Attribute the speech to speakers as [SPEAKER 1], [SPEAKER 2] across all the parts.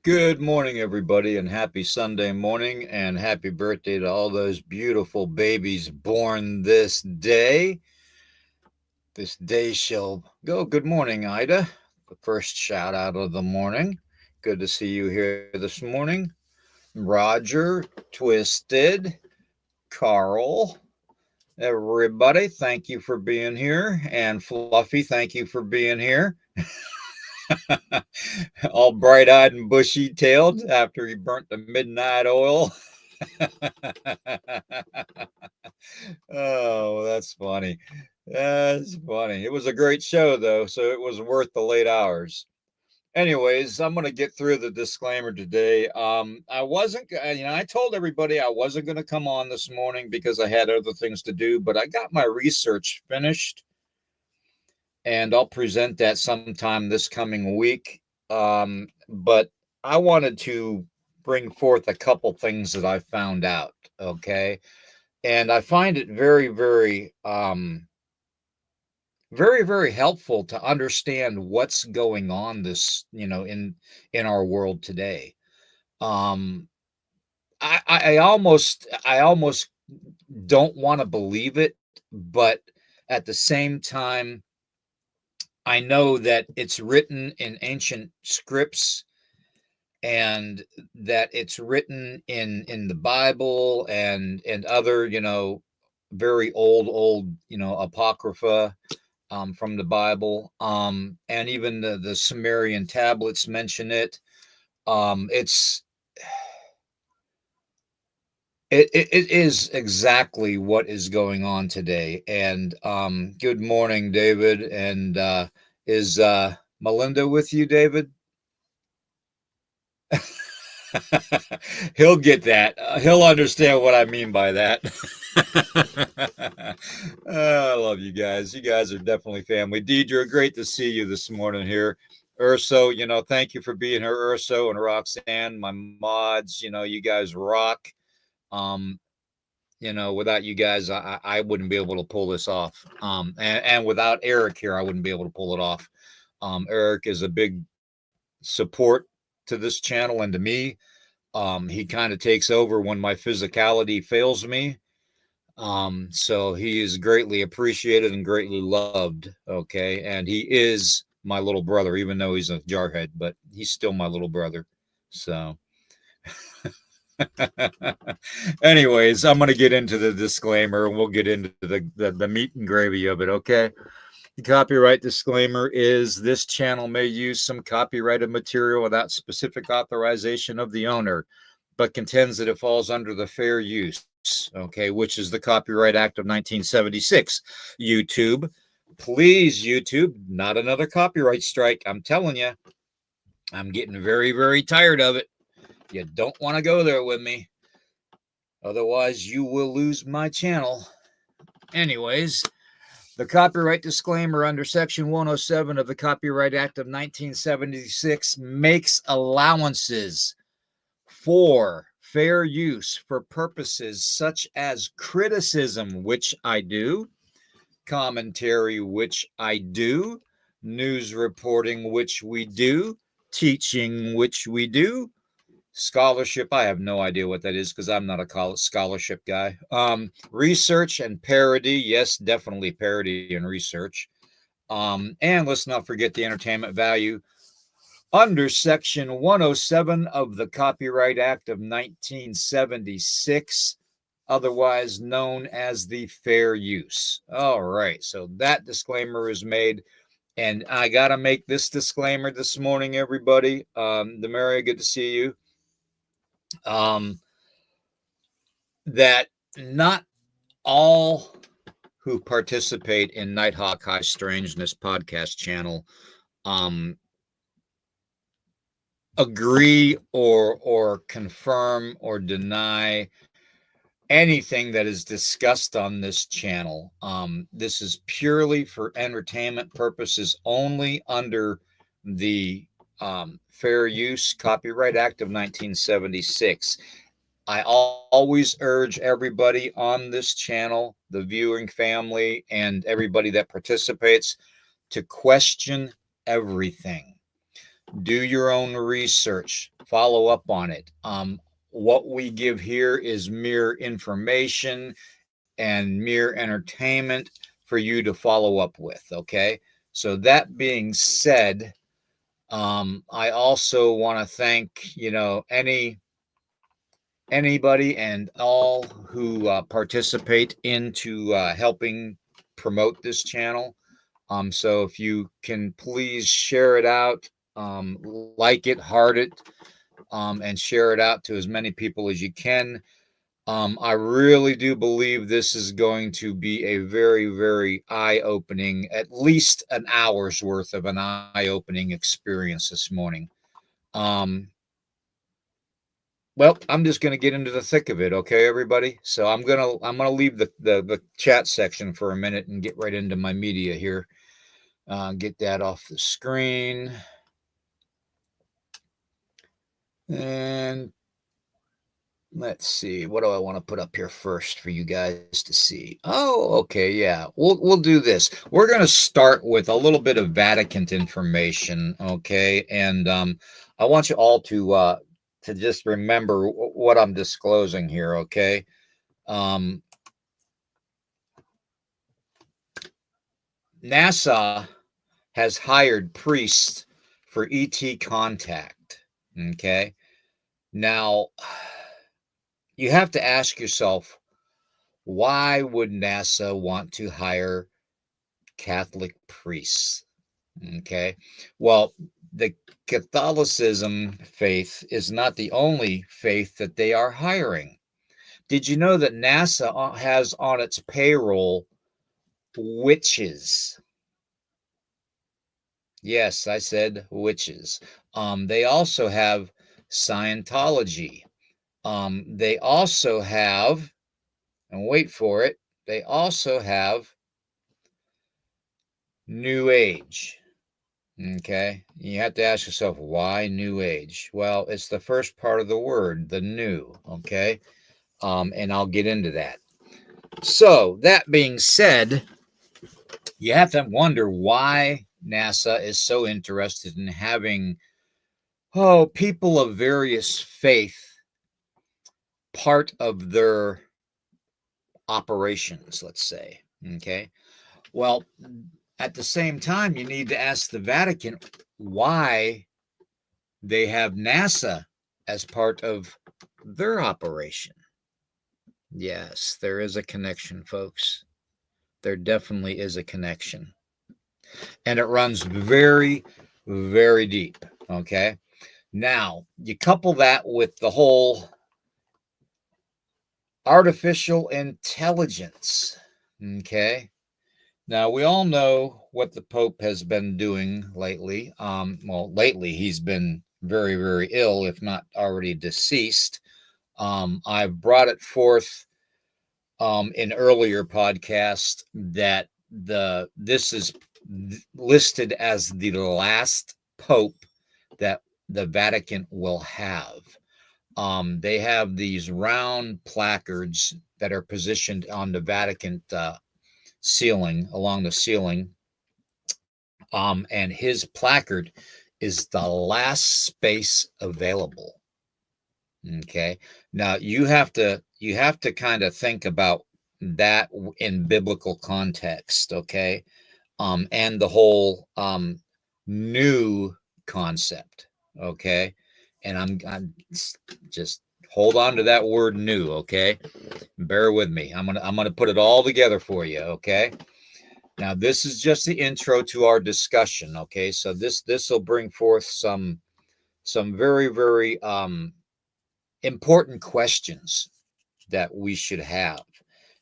[SPEAKER 1] Good morning, everybody, and happy Sunday morning, and happy birthday to all those beautiful babies born this day. This day shall go. Good morning, Ida. The first shout out of the morning. Good to see you here this morning. Roger, Twisted, Carl, everybody, thank you for being here. And Fluffy, thank you for being here. All bright eyed and bushy tailed after he burnt the midnight oil. Oh, that's funny. That's funny. It was a great show, though, so it was worth the late hours. Anyways, I'm going to get through the disclaimer today. I wasn't, I told everybody I wasn't going to come on this morning because I had other things to do, but I got my research finished and I'll present that sometime this coming week. But I wanted to bring forth a couple things that I found out. Okay. And I find it very, very helpful to understand what's going on in our world today. Um, I almost don't want to believe it, but at the same time, I know that it's written in ancient scripts and that it's written in the Bible and other, very old, apocrypha from the Bible. And even the Sumerian tablets mention it. It's it is exactly what is going on today. And good morning, David. And is Melinda with you, David? He'll get that. He'll understand what I mean by that. I love you guys. You guys are definitely family. Deidre, great to see you this morning here. Urso, thank you for being here, Urso and Roxanne, my mods. You guys rock. Um, without you guys, I wouldn't be able to pull this off. And without Eric here, I wouldn't be able to pull it off. Eric is a big support to this channel and to me. He kind of takes over when my physicality fails me. So he is greatly appreciated and greatly loved. Okay. And he is my little brother, even though he's a jarhead, but he's still my little brother. So, anyways, I'm going to get into the disclaimer and we'll get into the meat and gravy of it. Okay. The copyright disclaimer is this channel may use some copyrighted material without specific authorization of the owner, but contends that it falls under the fair use, okay, which is the Copyright Act of 1976. YouTube, please, YouTube, not another copyright strike. I'm telling you, I'm getting very tired of it. You don't want to go there with me. Otherwise, you will lose my channel. Anyways, the copyright disclaimer under Section 107 of the Copyright Act of 1976 makes allowances for fair use for purposes such as criticism, which I do, commentary, which I do, news reporting, which we do, teaching, which we do, scholarship, I have no idea what that is because I'm not a college scholarship guy. Research and parody, yes, definitely parody and research. And let's not forget the entertainment value under Section 107 of the Copyright Act of 1976, otherwise known as the fair use. All right, so that disclaimer is made. And I got to make this disclaimer this morning, everybody. Demaria, good to see you. That not all who participate in Nighthawk High Strangeness podcast channel agree or confirm or deny anything that is discussed on this channel. This is purely for entertainment purposes only under the Fair Use Copyright Act of 1976. I always urge everybody on this channel, the viewing family, and everybody that participates to question everything. Do your own research, follow up on it. What we give here is mere information and mere entertainment for you to follow up with. Okay. So that being said, I also want to thank, anybody and all who participate into helping promote this channel. So if you can please share it out, like it, heart it, and share it out to as many people as you can. I really do believe this is going to be a very, very eye-opening, at least an hour's worth of an eye-opening experience this morning. Um, well, I'm just going to get into the thick of it, okay, everybody. So I'm gonna leave the chat section for a minute and get right into my media here. Get that off the screen, and let's see, what do I want to put up here first for you guys to see? Oh, okay, yeah. We'll do this. We're going to start with a little bit of Vatican information, okay? And I want you all to just remember what I'm disclosing here, okay? NASA has hired priests for ET contact, okay? Now, you have to ask yourself, why would NASA want to hire Catholic priests? Okay. Well, the Catholicism faith is not the only faith that they are hiring. Did you know that NASA has on its payroll witches? Yes, I said witches. They also have Scientology. They also have, and wait for it, they also have New Age. Okay. You have to ask yourself, why New Age? Well, it's the first part of the word, the new. Okay. And I'll get into that. So, that being said, you have to wonder why NASA is so interested in having, people of various faith part of their operations, let's say. Okay. Well, at the same time, you need to ask the Vatican why they have NASA as part of their operation. Yes, there is a connection, folks. There definitely is a connection. And it runs very, very deep. Okay. Now, you couple that with the whole artificial intelligence. Okay. Now, we all know what the Pope has been doing lately. Lately, he's been very, very ill, if not already deceased. I've brought it forth in earlier podcasts that this is listed as the last Pope that the Vatican will have. They have these round placards that are positioned on the Vatican ceiling, along the ceiling. And his placard is the last space available. Okay. Now you have to kind of think about that in biblical context, okay? And the whole new concept, okay? And I'm just hold on to that word new, okay? Bear with me. I'm gonna put it all together for you, okay? Now, this is just the intro to our discussion, okay? So this will bring forth some very, very important questions that we should have,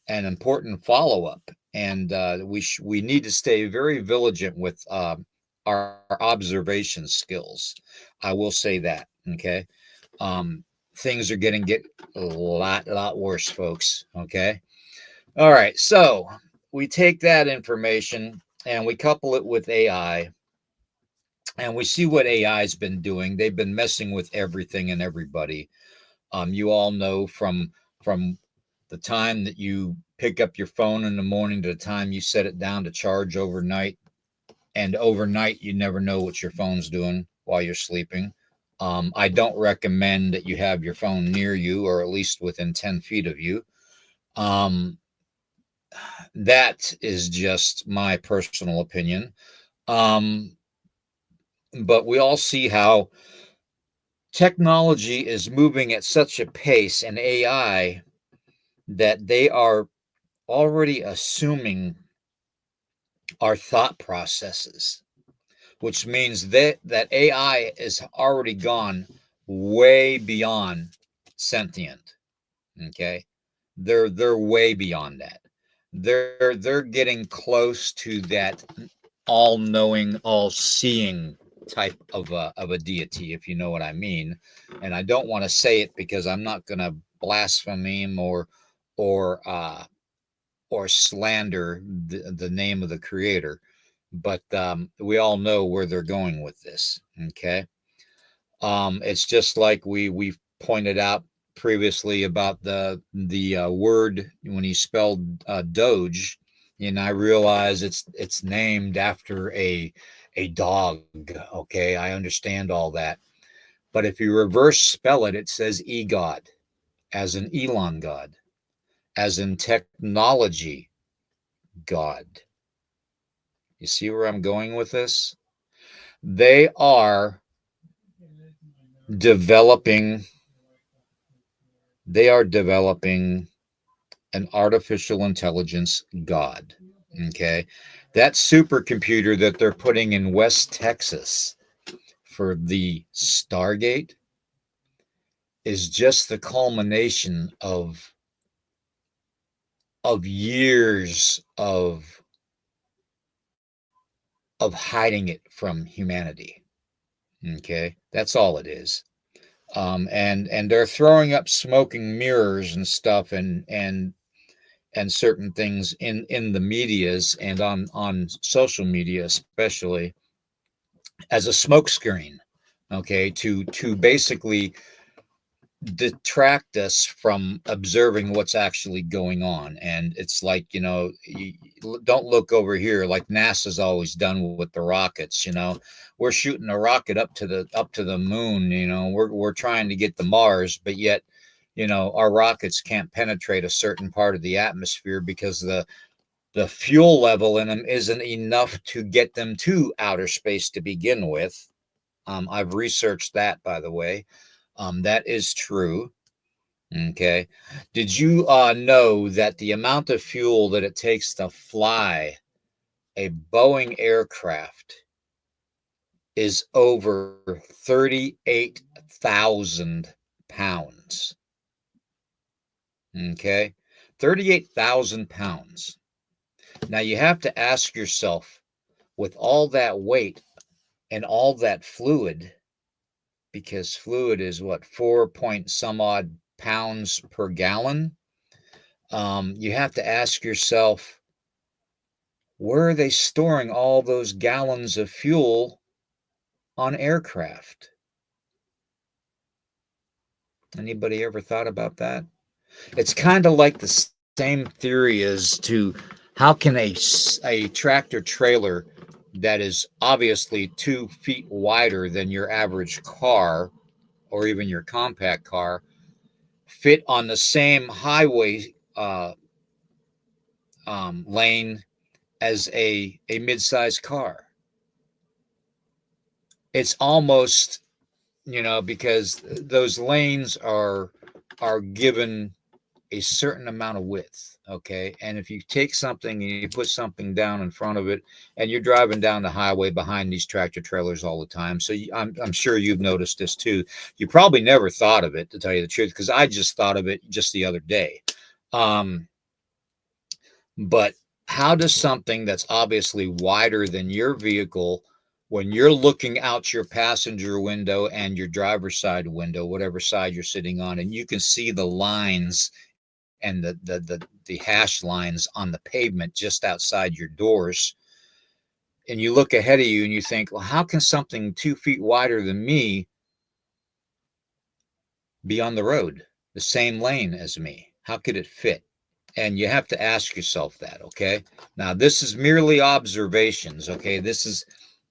[SPEAKER 1] and important follow-up. And we need to stay very vigilant with our observation skills. I will say that, okay? Things are get a lot worse, folks, okay? All right, so we take that information and we couple it with AI, and we see what AI has been doing. They've been messing with everything and everybody. You all know from the time that you pick up your phone in the morning to the time you set it down to charge overnight, and overnight you never know what your phone's doing. while you're sleeping. I don't recommend that you have your phone near you or at least within 10 feet of you. Um, that is just my personal opinion. Um, but we all see how technology is moving at such a pace and AI that they are already assuming our thought processes, which means that AI is already gone way beyond sentient. Okay, they're way beyond that. They're getting close to that all-knowing, all-seeing type of a deity, if you know what I mean. And I don't want to say it because I'm not going to blaspheme or or slander the name of the creator. But we all know where they're going with this. Okay, it's just like we've pointed out previously about the word when he spelled Doge, and I realize it's named after a dog. Okay, I understand all that, but if you reverse spell it, it says e-god, as in Elon God, as in technology God. You see where I'm going with this? They are developing they are developing an artificial intelligence god. Okay, that supercomputer that they're putting in West Texas for the Stargate is just the culmination of years of hiding it from humanity. Okay, that's all it is. And they're throwing up smoking mirrors and stuff and certain things in the medias and on social media especially as a smokescreen, okay, to basically detract us from observing what's actually going on. And it's like, you don't look over here like NASA's always done with the rockets. We're shooting a rocket up to the moon. We're trying to get to Mars, but yet our rockets can't penetrate a certain part of the atmosphere because the fuel level in them isn't enough to get them to outer space to begin with. I've researched that, by the way. That is true. Okay. Did you know that the amount of fuel that it takes to fly a Boeing aircraft is over 38,000 pounds? Okay. 38,000 pounds. Now you have to ask yourself, with all that weight and all that fluid, because fluid is what, 4 point some odd pounds per gallon. You have to ask yourself, where are they storing all those gallons of fuel on aircraft? Anybody ever thought about that? It's kind of like the same theory as to how can a tractor trailer that is obviously 2 feet wider than your average car or even your compact car fit on the same highway lane as a mid-sized car. It's almost, because those lanes are given a certain amount of width, okay? And if you take something and you put something down in front of it, and you're driving down the highway behind these tractor trailers all the time, so I'm sure you've noticed this too. You probably never thought of it, to tell you the truth, because I just thought of it just the other day. But how does something that's obviously wider than your vehicle, when you're looking out your passenger window and your driver's side window, whatever side you're sitting on, and you can see the lines and the hash lines on the pavement just outside your doors, and you look ahead of you and you think, well, how can something 2 feet wider than me be on the road, the same lane as me? How could it fit? And you have to ask yourself that. Okay, now this is merely observations. Okay, this is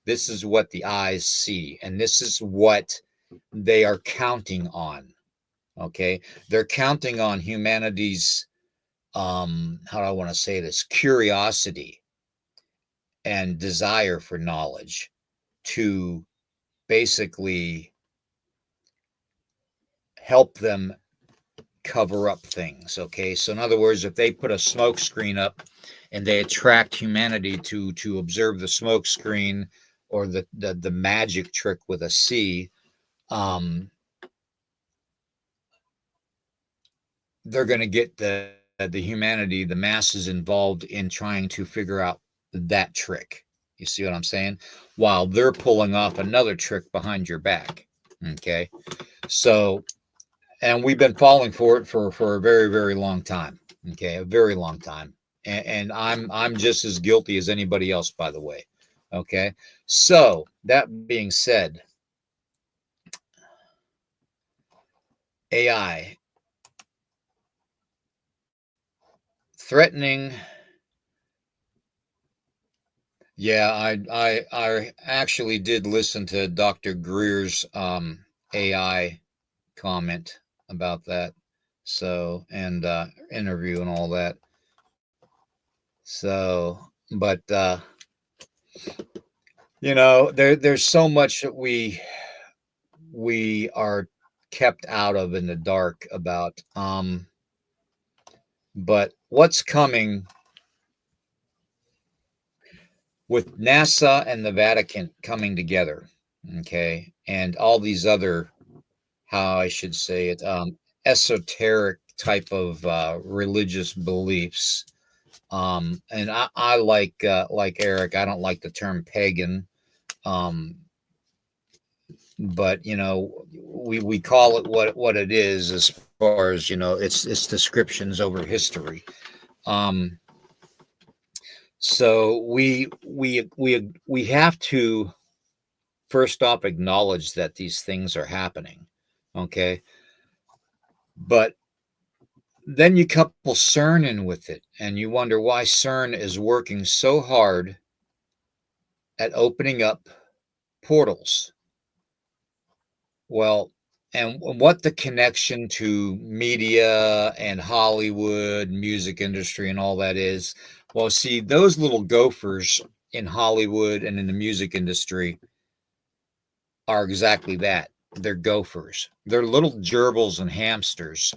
[SPEAKER 1] This is what the eyes see, and this is what they are counting on. Okay, they're counting on humanity's how do I want to say this, curiosity and desire for knowledge to basically help them cover up things. Okay, so in other words, if they put a smoke screen up and they attract humanity to observe the smoke screen, or the magic trick with a C, um, they're going to get the humanity, the masses involved in trying to figure out that trick. You see what I'm saying? While they're pulling off another trick behind your back. Okay, so, and we've been falling for it for a very, very long time. Okay, a very long time, and I'm just as guilty as anybody else, by the way. Okay, so that being said, AI threatening. Yeah, I actually did listen to Dr. Greer's AI comment about that. So, and interview and all that. So, but there's so much that we are kept out of in the dark about. But what's coming with NASA and the Vatican coming together, okay, and all these other, how I should say it, esoteric type of religious beliefs. And I like Eric. I don't like the term pagan, um, but we call it what it is, as far as its descriptions over history. Um, so we have to first off acknowledge that these things are happening. Okay, but then you couple CERN in with it, and you wonder why CERN is working so hard at opening up portals. Well, and what the connection to media and Hollywood, music industry, and all that is. Well, see, those little gophers in Hollywood and in the music industry are exactly that. They're gophers. They're little gerbils and hamsters,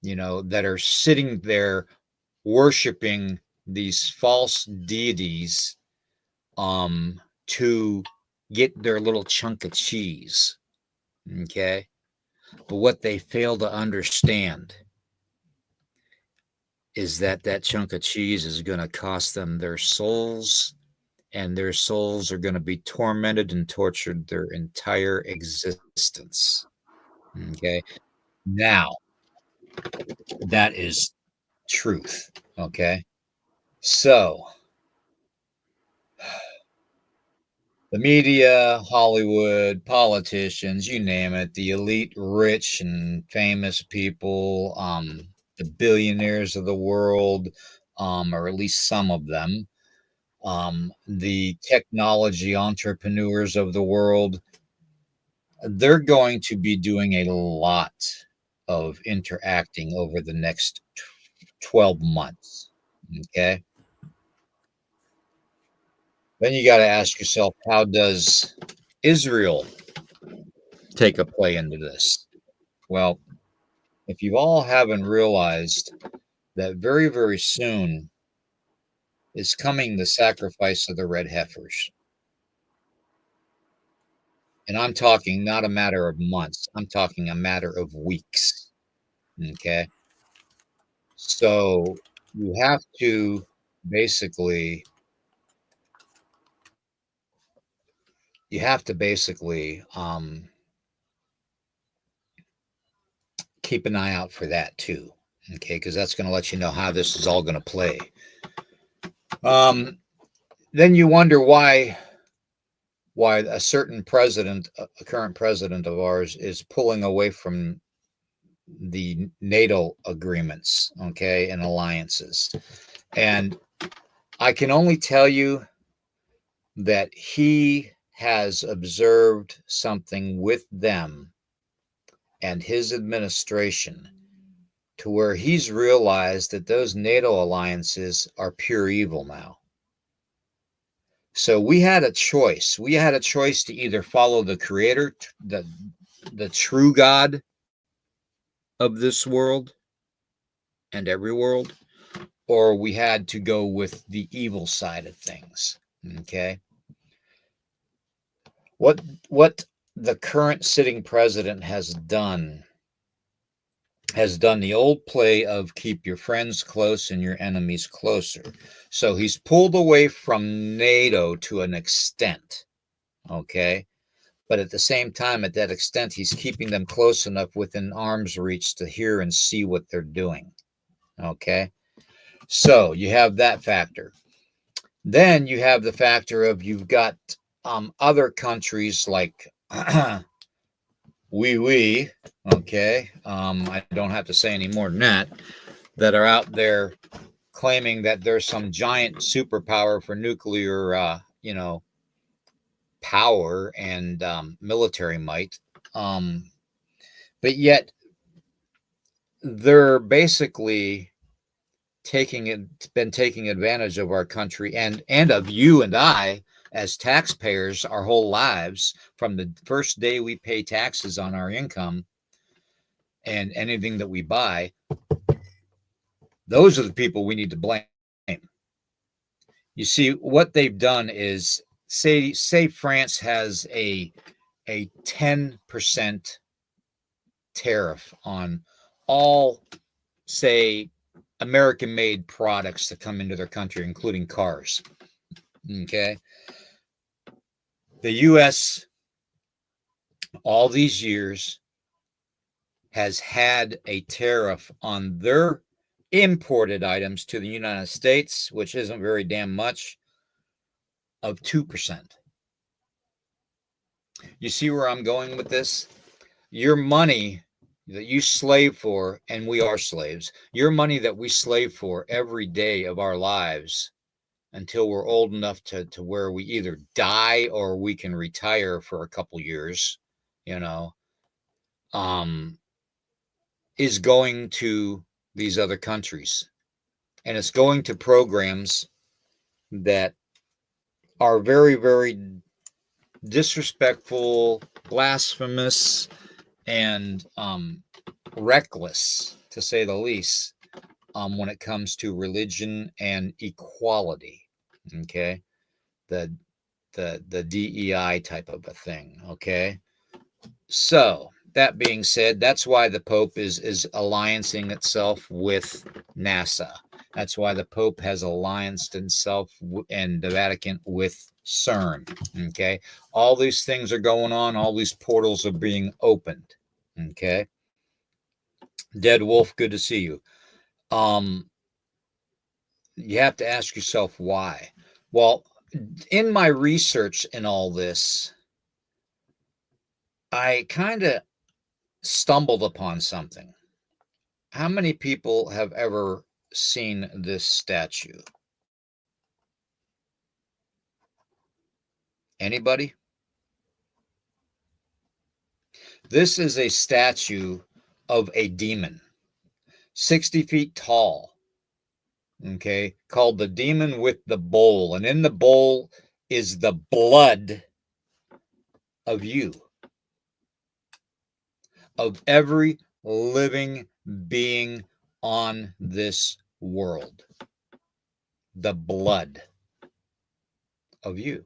[SPEAKER 1] that are sitting there worshiping these false deities to get their little chunk of cheese. Okay. But what they fail to understand is that chunk of cheese is going to cost them their souls, and their souls are going to be tormented and tortured their entire existence. Okay. Now, that is truth. Okay. So, the media, Hollywood, politicians, you name it, the elite, rich, and famous people, the billionaires of the world, or at least some of them, the technology entrepreneurs of the world, they're going to be doing a lot of interacting over the next 12 months. Okay. Then you got to ask yourself, how does Israel take a play into this? Well, if you all haven't realized that very, very soon is coming the sacrifice of the red heifers. And I'm talking not a matter of months, I'm talking a matter of weeks. Okay. So you have to basically, keep an eye out for that too. Okay. Because that's going to let you know how this is all going to play. Um, then you wonder why a certain president, a current president of ours, is pulling away from the NATO agreements, okay, and alliances. And I can only tell you that he has observed something with them and his administration to where he's realized that those NATO alliances are pure evil now. So we had a choice. We had a choice to either follow the creator, the true God of this world and every world, or we had to go with the evil side of things. Okay. What the current sitting president has done the old play of keep your friends close and your enemies closer. So he's pulled away from NATO to an extent, okay? But at the same time, at that extent, he's keeping them close enough within arm's reach to hear and see what they're doing, okay? So you have that factor. Then you have the factor of you've got other countries like okay, I don't have to say any more than that are out there claiming that there's some giant superpower for nuclear, power and military might. But yet they're basically been taking advantage of our country and of you and I as taxpayers our whole lives from the first day we pay taxes on our income and anything that we buy. Those are the people we need to blame. You see, what they've done is say France has a 10% tariff on all, say, American-made products that come into their country, including cars. Okay. The U.S., all these years, has had a tariff on their imported items to the United States, which isn't very damn much, of 2%. You see where I'm going with this? Your money that you slave for, and we are slaves, your money that we slave for every day of our lives until we're old enough to where we either die or we can retire for a couple years, is going to these other countries. And it's going to programs that are very, very disrespectful, blasphemous, and reckless, to say the least, when it comes to religion and equality. Okay, the DEI type of a thing. Okay, so that being said, that's why the Pope is alliancing itself with NASA. That's why the Pope has allianced himself and the Vatican with CERN. Okay, all these things are going on. All these portals are being opened. Okay, Dead Wolf, good to see you. You have to ask yourself why. Well, in my research in all this, I kind of stumbled upon something. How many people have ever seen this statue? Anybody? This is a statue of a demon, 60 feet tall, okay, called the demon with the bowl. And in the bowl is the blood of you, of every living being on this world. The blood of you.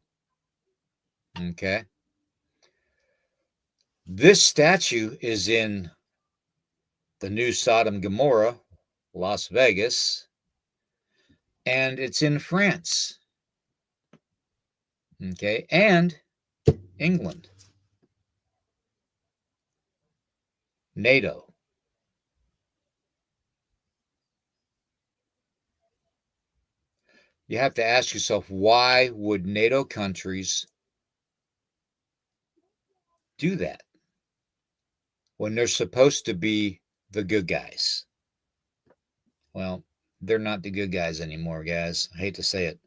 [SPEAKER 1] Okay. This statue is in the new Sodom Gomorrah, Las Vegas, and it's in France. Okay. And England. NATO. You have to ask yourself, why would NATO countries do that when they're supposed to be the good guys? Well, they're not the good guys anymore, guys. I hate to say it.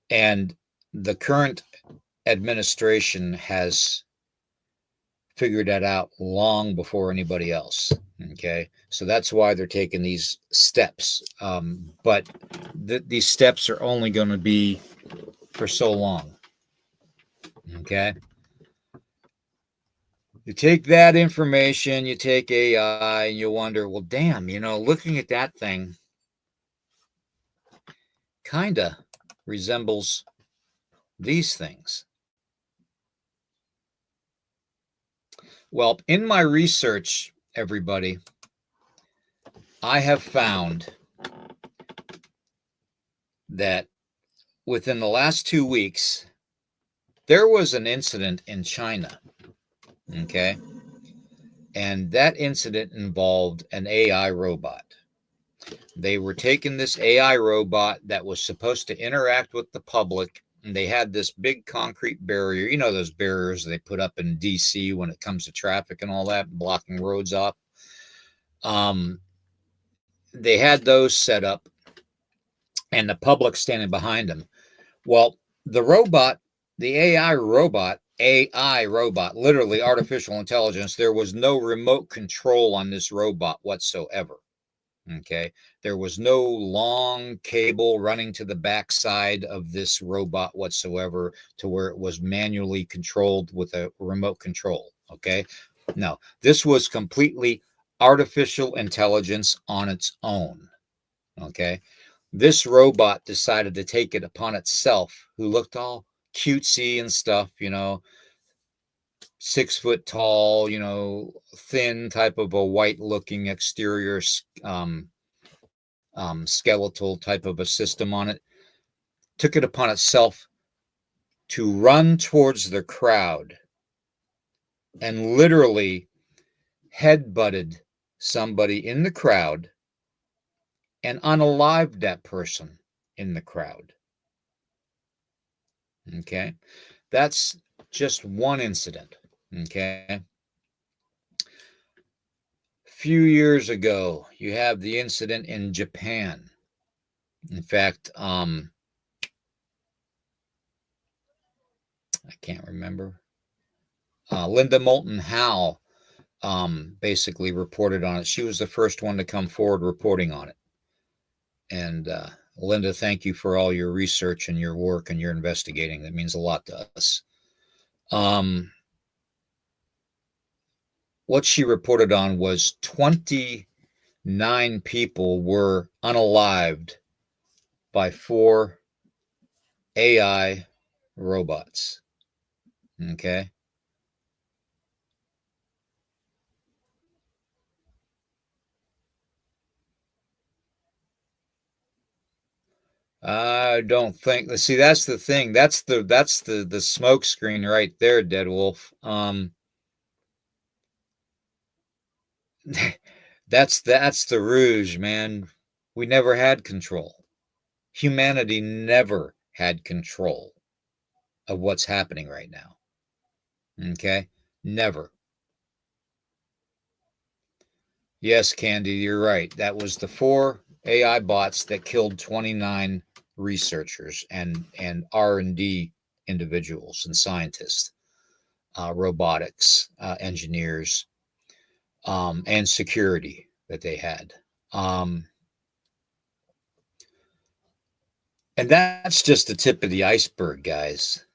[SPEAKER 1] And the current administration has figured that out long before anybody else. Okay, so that's why they're taking these steps. But these steps are only going to be for so long. Okay, you take that information, you take AI, and you wonder, well, damn, looking at that thing, kind of resembles these things. Well, in my research, everybody, I have found that within the last 2 weeks, there was an incident in China. Okay. And that incident involved an AI robot. They were taking this AI robot that was supposed to interact with the public. And they had this big concrete barrier. You know, those barriers they put up in DC when it comes to traffic and all that, blocking roads up. They had those set up and the public standing behind them. Well, the robot, the AI robot, literally artificial intelligence, there was no remote control on this robot whatsoever. Okay. There was no long cable running to the backside of this robot whatsoever to where it was manually controlled with a remote control. Okay. No, this was completely artificial intelligence on its own. Okay. This robot decided to take it upon itself, who looked all cutesy and stuff, 6 foot tall, thin type of a white looking exterior, skeletal type of a system on it, took it upon itself to run towards the crowd and literally headbutted somebody in the crowd and unalived that person in the crowd. Okay. That's just one incident. Okay. A few years ago, you have the incident in Japan. In fact, I can't remember. Linda Moulton Howe basically reported on it. She was the first one to come forward reporting on it. And Linda, thank you for all your research and your work and your investigating. That means a lot to us. What she reported on was 29 people were unalived by 4 AI robots. Okay. I don't think. See, that's the thing. That's the smoke screen right there, Dead Wolf. That's the rouge, man. We never had control. Humanity never had control of what's happening right now. Okay? Never. Yes, Candy, you're right. That was the 4 AI bots that killed 29 researchers and R&D individuals and scientists, robotics engineers, and security that they had. And that's just the tip of the iceberg, guys.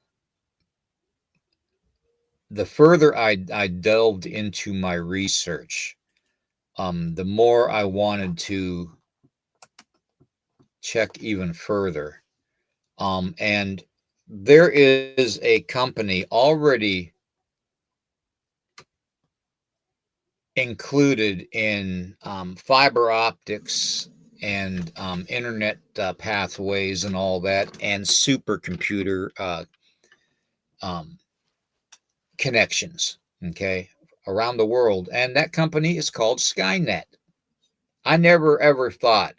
[SPEAKER 1] The further I delved into my research, the more I wanted to check even further. And there is a company already included in fiber optics and internet pathways and all that, and supercomputer connections, okay, around the world. And that company is called Skynet. I never ever thought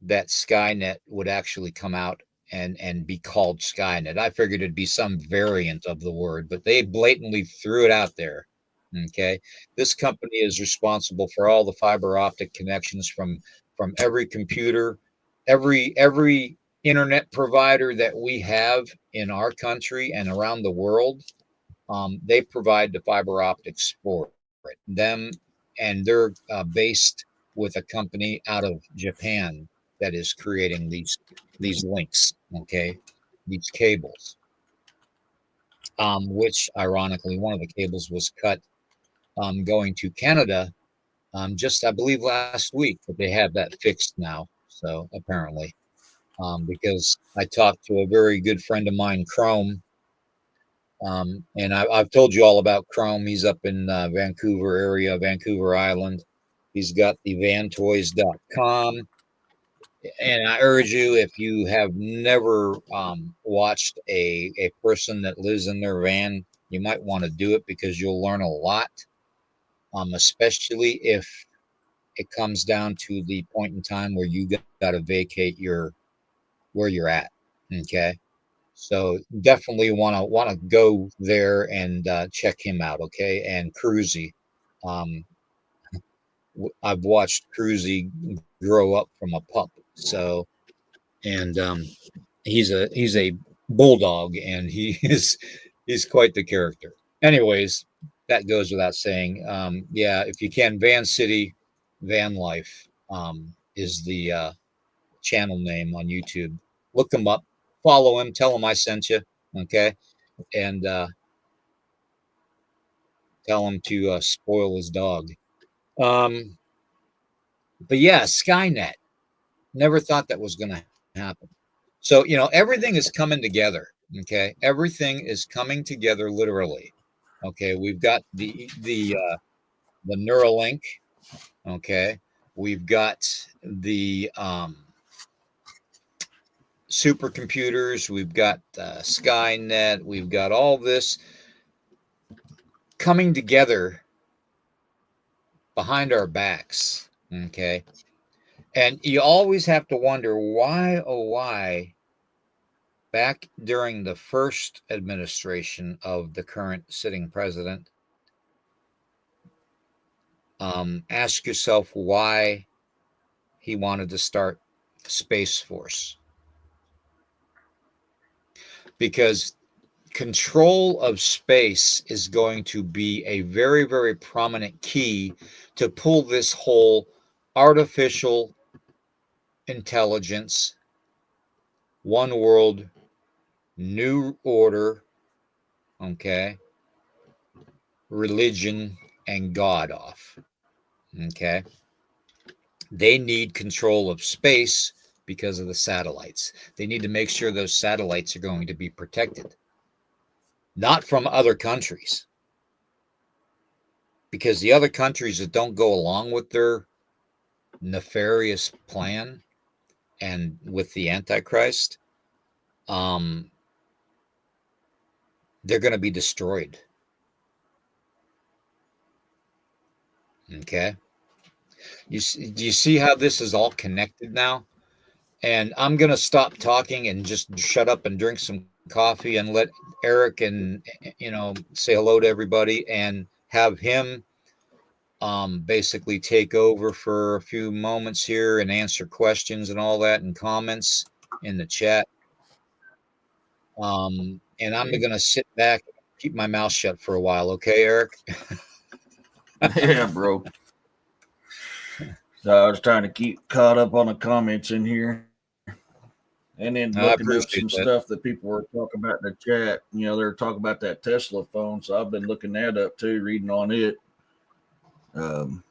[SPEAKER 1] that Skynet would actually come out and be called Skynet. I figured it'd be some variant of the word, but they blatantly threw it out there. Okay, this company is responsible for all the fiber optic connections from every computer, every internet provider that we have in our country and around the world, they provide the fiber optics for it. Them, and they're based with a company out of Japan that is creating these links. Okay, these cables. Which ironically, one of the cables was cut going to Canada just, I believe, last week, but they have that fixed now. So apparently, because I talked to a very good friend of mine, Chrome, and I've told you all about Chrome. He's up in Vancouver area, Vancouver Island. He's got the vantoys.com. And I urge you, if you have never watched a person that lives in their van, you might want to do it because you'll learn a lot, especially if it comes down to the point in time where you got to vacate where you're at. Okay. So definitely want to go there and check him out. Okay. And Cruzy, um, I've watched Cruzy grow up from a pup. So, and he's a bulldog, and he is he's quite the character. Anyways, that goes without saying. Yeah, if you can, Van City, Van Life is the channel name on YouTube. Look him up, follow him, tell him I sent you. Okay, and tell him to spoil his dog. Um, but yeah, Skynet. Never thought that was going to happen. So, everything is coming together. Okay. Everything is coming together literally. Okay. We've got the Neuralink. Okay. We've got the supercomputers. We've got Skynet. We've got all this coming together behind our backs. Okay. And you always have to wonder why, oh, why back during the first administration of the current sitting president, ask yourself why he wanted to start Space Force. Because control of space is going to be a very, very prominent key to pull this whole artificial intelligence, one world, new order, okay, religion, and God off. Okay. They need control of space because of the satellites. They need to make sure those satellites are going to be protected, not from other countries, because the other countries that don't go along with their nefarious plan and with the Antichrist, they're going to be destroyed. Okay. Do you see how this is all connected now? And I'm going to stop talking and just shut up and drink some coffee and let Eric and, say hello to everybody and have him basically take over for a few moments here and answer questions and all that and comments in the chat. And I'm going to sit back and keep my mouth shut for a while. Okay, Eric?
[SPEAKER 2] Yeah, bro. So I was trying to keep caught up on the comments in here. And then looking
[SPEAKER 1] I
[SPEAKER 2] up some
[SPEAKER 1] appreciate
[SPEAKER 2] stuff
[SPEAKER 1] that.
[SPEAKER 2] that people were talking about in the chat. They were talking about that Tesla phone. So I've been looking that up too, reading on it. Um,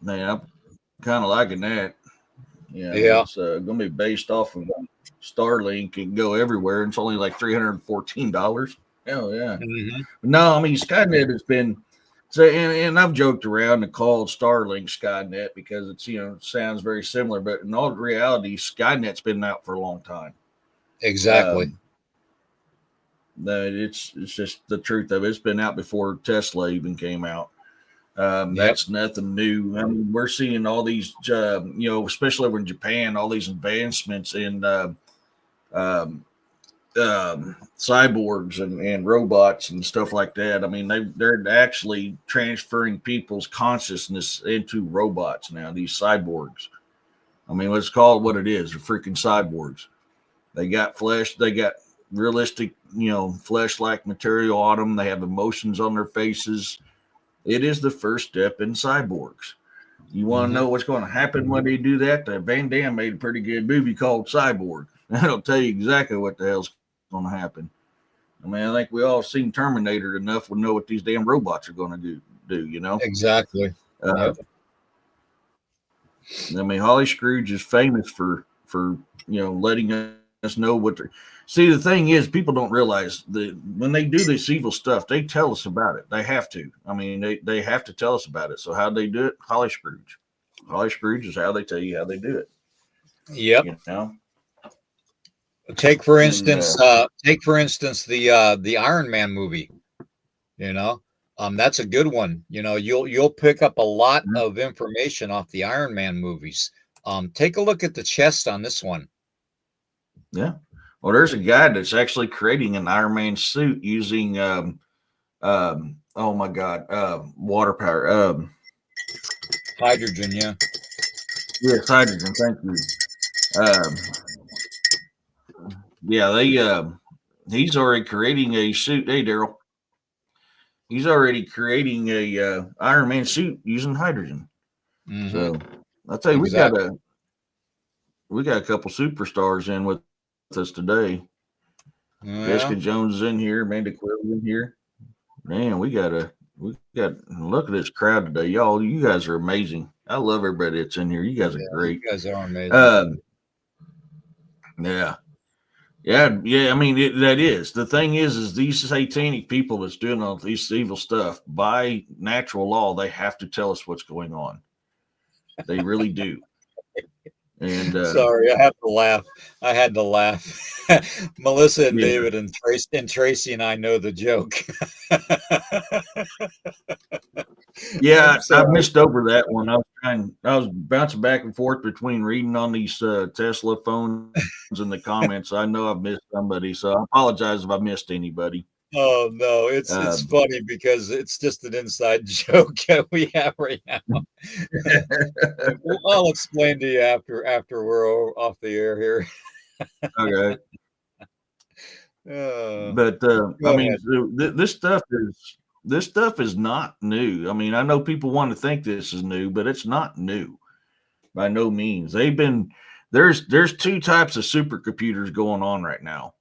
[SPEAKER 2] Man, I'm kind of liking that.
[SPEAKER 1] Yeah.
[SPEAKER 2] It's going to be based off of Starlink and go everywhere. It's only like $314. Hell yeah.
[SPEAKER 1] Mm-hmm.
[SPEAKER 2] No, I mean, Skynet has been. So, and I've joked around and called Starlink Skynet because it's, sounds very similar. But in all reality, Skynet's been out for a long time.
[SPEAKER 1] Exactly.
[SPEAKER 2] Um, no, it's just the truth of it. It's been out before Tesla even came out.
[SPEAKER 1] Yep.
[SPEAKER 2] That's nothing new. I mean, we're seeing all these, especially over in Japan, all these advancements in um, cyborgs and robots and stuff like that. I mean, they're actually transferring people's consciousness into robots now. These cyborgs. I mean, let's call it what it is. They're freaking cyborgs. They got flesh. They got realistic, flesh-like material on them. They have emotions on their faces. It is the first step in cyborgs. You want to know what's going to happen when they do that? Van Damme made a pretty good movie called Cyborg. That'll tell you exactly what the hell's going to happen. I mean, I think we all seen Terminator enough. We know what these damn robots are going to do.
[SPEAKER 1] Exactly. Yep.
[SPEAKER 2] I mean, Holly Scrooge is famous for letting us know what. See, the thing is, people don't realize that when they do this evil stuff, they tell us about it. They have to. I mean, they have to tell us about it. So how they do it? Holly Scrooge. Holly Scrooge is how they tell you how they do it.
[SPEAKER 1] Yep.
[SPEAKER 2] You know.
[SPEAKER 1] Take for instance the Iron Man movie. That's a good one. You'll pick up a lot of information off the Iron Man movies. Take a look at the chest on this one.
[SPEAKER 2] Yeah. Well, there's a guy that's actually creating an Iron Man suit using oh my god, water power.
[SPEAKER 1] Hydrogen, yeah.
[SPEAKER 2] Yes, hydrogen. Thank you. Yeah, he's already creating a suit. Hey, Daryl. He's already creating a Iron Man suit using hydrogen. So I'll tell you,
[SPEAKER 1] exactly.
[SPEAKER 2] we got a couple superstars in with us today.
[SPEAKER 1] Yeah.
[SPEAKER 2] Jessica Jones is in here, Amanda Quill in here. Man, we got look at this crowd today, y'all. You guys are amazing. I love everybody that's in here. You guys are great.
[SPEAKER 1] You guys are amazing.
[SPEAKER 2] Yeah. Yeah. I mean, that is the thing is these satanic people that's doing all this evil stuff by natural law, they have to tell us what's going on. They really do. And
[SPEAKER 1] sorry, I had to laugh. Melissa and David and Tracy and I know the joke.
[SPEAKER 2] Yeah, I missed over that one. I was bouncing back and forth between reading on these Tesla phones and the comments. I know I've missed somebody, so I apologize if I missed anybody.
[SPEAKER 1] Oh no, it's funny because it's just an inside joke that we have right now. I'll explain to you after we're off the air here.
[SPEAKER 2] Okay. But I mean, this stuff is not new. I mean, I know people want to think this is new, but it's not new by no means. There's two types of supercomputers going on right now.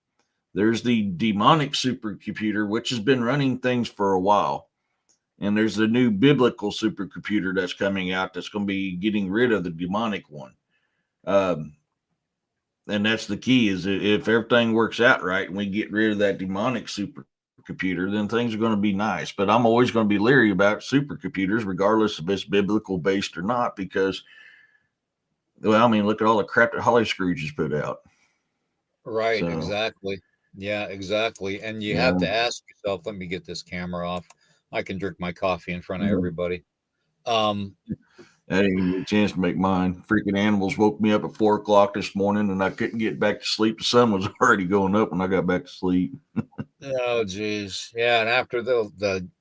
[SPEAKER 2] There's the demonic supercomputer, which has been running things for a while. And there's the new biblical supercomputer that's coming out that's going to be getting rid of the demonic one. And that's the key is if everything works out right and we get rid of that demonic supercomputer, then things are going to be nice. But I'm always going to be leery about supercomputers, regardless if it's biblical based or not, because, well, I mean, look at all the crap that Holly Scrooge has put out.
[SPEAKER 1] Right, so, exactly. Yeah, exactly. And you have to ask yourself, let me get this camera off. I can drink my coffee in front of everybody.
[SPEAKER 2] I didn't get a chance to make mine. Freaking animals woke me up at 4 o'clock this morning and I couldn't get back to sleep. The sun was already going up when I got back to sleep.
[SPEAKER 1] Oh, geez. Yeah. And after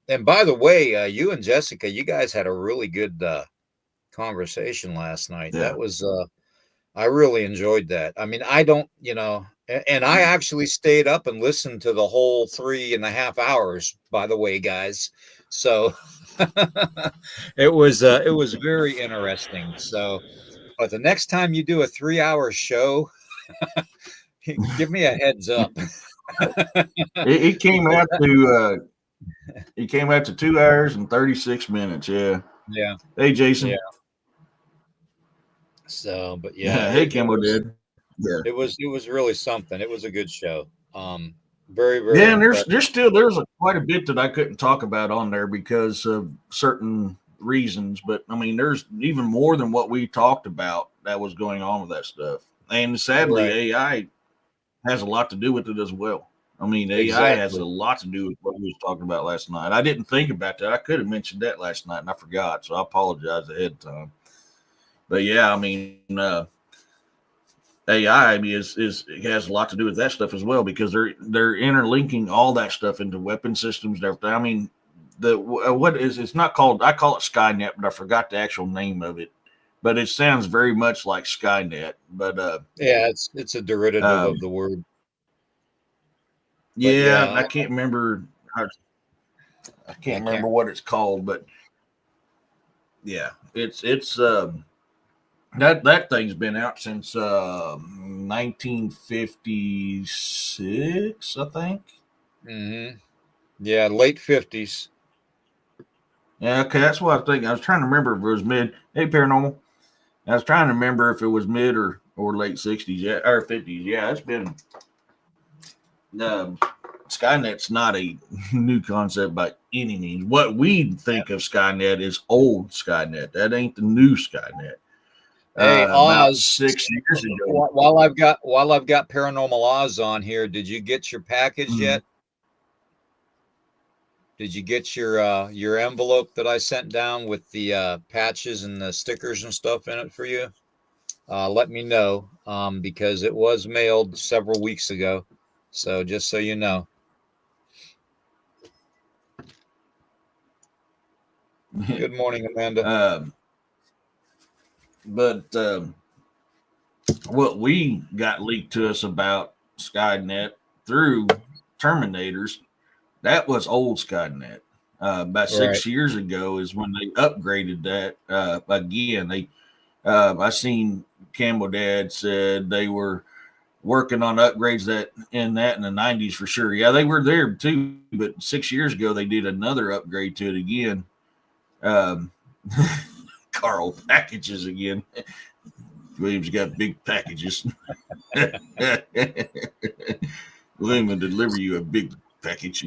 [SPEAKER 1] and by the way, you and Jessica, you guys had a really good conversation last night. Yeah. That was, I really enjoyed that. I mean, I don't, and I actually stayed up and listened to the whole 3.5 hours, by the way, guys. So it was very interesting. So, but the next time you do a 3-hour show, give me a heads up.
[SPEAKER 2] it came out to 2 hours and 36 minutes. Yeah.
[SPEAKER 1] Yeah.
[SPEAKER 2] Hey, Jason.
[SPEAKER 1] Yeah. So, but yeah.
[SPEAKER 2] Hey, Kimbo did.
[SPEAKER 1] Yeah. It was really something. It was a good show. Very, very.
[SPEAKER 2] Yeah, and there's quite a bit that I couldn't talk about on there because of certain reasons. But I mean, there's even more than what we talked about that was going on with that stuff. And sadly, AI has a lot to do with it as well. I mean, AI has a lot to do with what we was talking about last night. I didn't think about that. I could have mentioned that last night and I forgot. So I apologize ahead of time. But yeah, I mean, AI has a lot to do with that stuff as well because they're interlinking all that stuff into weapon systems and everything. I mean, it's not called, I call it Skynet, but I forgot the actual name of it. but it sounds very much like Skynet. But
[SPEAKER 1] Yeah, it's a derivative of
[SPEAKER 2] um,
[SPEAKER 1] the word. But
[SPEAKER 2] yeah,
[SPEAKER 1] yeah,
[SPEAKER 2] I can't remember. I
[SPEAKER 1] I
[SPEAKER 2] can't remember
[SPEAKER 1] can't.
[SPEAKER 2] what it's called, but yeah, it's that thing's been out since 1956, I think.
[SPEAKER 1] Yeah, late 50s.
[SPEAKER 2] Yeah, okay, that's what I was thinking. I was trying to remember if it was mid. Hey, paranormal. I was trying to remember if it was mid or late 60s, yeah, or 50s. Yeah, it's been. Um, Skynet's not a new concept by any means. What we think of Skynet is old Skynet. That ain't the new Skynet.
[SPEAKER 1] Hey,
[SPEAKER 2] About
[SPEAKER 1] Oz,
[SPEAKER 2] 6 years ago.
[SPEAKER 1] while I've got Paranormal Oz on here, did you get your package
[SPEAKER 2] Mhm.
[SPEAKER 1] yet? Did you get your envelope that I sent down with the patches and the stickers and stuff in it for you? Let me know, because it was mailed several weeks ago. So just so you know. Good morning, Amanda.
[SPEAKER 2] um, but what we got leaked to us about Skynet through Terminators, that was old Skynet. About
[SPEAKER 1] Right.
[SPEAKER 2] 6 years ago is when they upgraded that again. I seen Campbell Dad said they were working on upgrades in the 90s for sure. Yeah, they were there too, but 6 years ago they did another upgrade to it again. Um, Carl packages again. William's got big packages. William will deliver you a big package.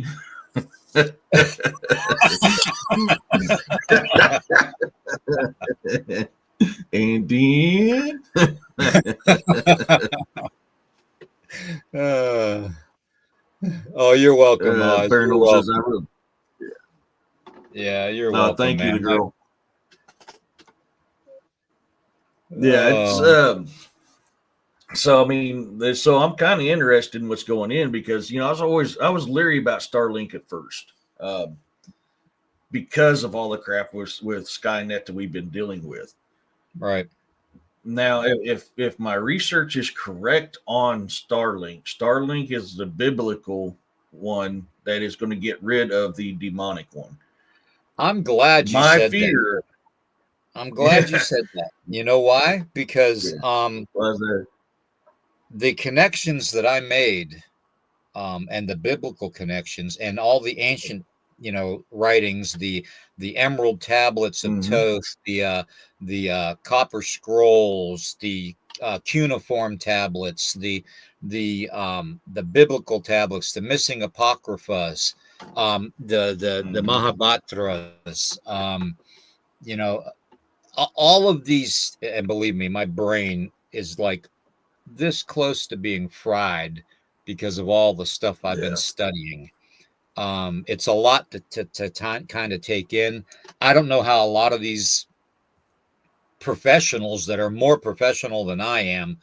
[SPEAKER 2] And then
[SPEAKER 1] Uh, oh, you're welcome, Oz. You're
[SPEAKER 2] Paranormal says,
[SPEAKER 1] welcome.
[SPEAKER 2] I will.
[SPEAKER 1] Yeah, you're welcome,
[SPEAKER 2] Thank you,
[SPEAKER 1] man.
[SPEAKER 2] the girl. Yeah, it's
[SPEAKER 1] Oh,
[SPEAKER 2] so I mean, so I'm kind of interested in what's going in because I was leery about Starlink at first, because of all the crap with Skynet that we've been dealing with.
[SPEAKER 1] right.
[SPEAKER 2] Now, if my research is correct on Starlink, Starlink is the biblical one that is going to get rid of the demonic one.
[SPEAKER 1] I'm glad you
[SPEAKER 2] My
[SPEAKER 1] said that.
[SPEAKER 2] fear,
[SPEAKER 1] I'm glad you
[SPEAKER 2] yeah,
[SPEAKER 1] said that. You know why? Because
[SPEAKER 2] yeah, was that.
[SPEAKER 1] the connections that I made, and the biblical connections and all the ancient, writings, the emerald tablets of
[SPEAKER 2] Mm-hmm,
[SPEAKER 1] Thoth, the copper scrolls, the cuneiform tablets, the biblical tablets, the missing apocryphas, the
[SPEAKER 2] mm-hmm,
[SPEAKER 1] Mahabhartas, you know, all of these, and believe me, my brain is like this close to being fried because of all the stuff I've been
[SPEAKER 2] yeah,
[SPEAKER 1] studying. It's a lot to kind of take in. I don't know how a lot of these professionals that are more professional than I am,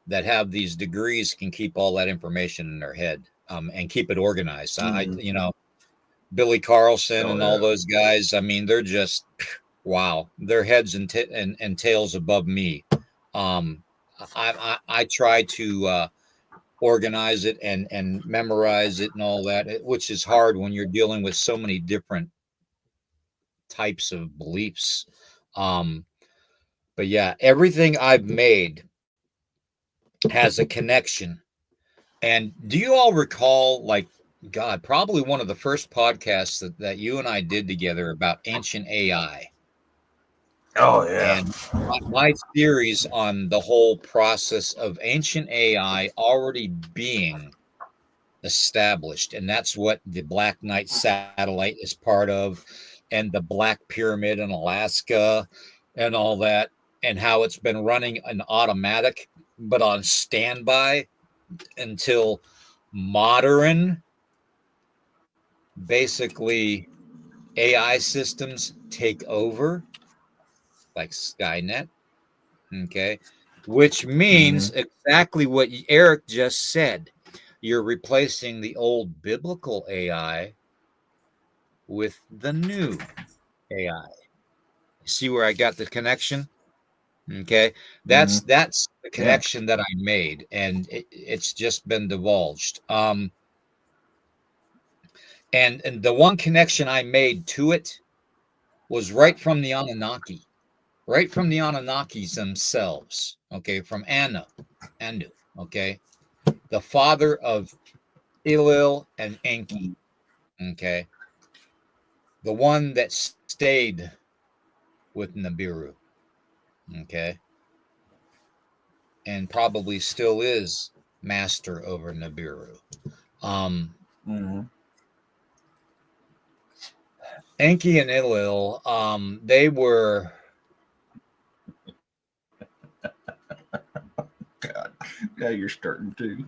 [SPEAKER 1] that have these degrees, can keep all that information in their head, and keep it organized.
[SPEAKER 2] mm-hmm.
[SPEAKER 1] Billy Carlson
[SPEAKER 2] Oh
[SPEAKER 1] and all
[SPEAKER 2] yeah,
[SPEAKER 1] those guys. I mean, they're just wow. They're heads and tails above me. Um, I try to organize it and memorize it and all that, which is hard when you're dealing with so many different types of beliefs. Um, but yeah, everything I've made has a connection. And do you all recall, like, God, probably one of the first podcasts that you and I did together about ancient AI
[SPEAKER 2] oh yeah,
[SPEAKER 1] and my theories on the whole process of ancient AI already being established, and that's what the Black Knight satellite is part of, and the Black Pyramid in Alaska, and all that, and how it's been running an automatic but on standby until modern, basically, AI systems take over, like Skynet. Okay, which
[SPEAKER 2] mm-hmm.
[SPEAKER 1] means exactly what Eric just said. You're replacing the old biblical AI with the new AI. See where I got the connection? Okay,
[SPEAKER 2] Mm-hmm.
[SPEAKER 1] that's the
[SPEAKER 2] Yeah.
[SPEAKER 1] connection that I made, and it's just been divulged. And the one connection I made to it was right from the Anunnaki, right from the Anunnakis themselves. Okay, from Anu. Okay, the father of Ilil and Enki. Okay, the one that stayed with Nibiru. Okay, and probably still is master over Nibiru. Um,
[SPEAKER 2] Mm-hmm.
[SPEAKER 1] Enki and Ilil, they were
[SPEAKER 2] God, yeah, you're starting to.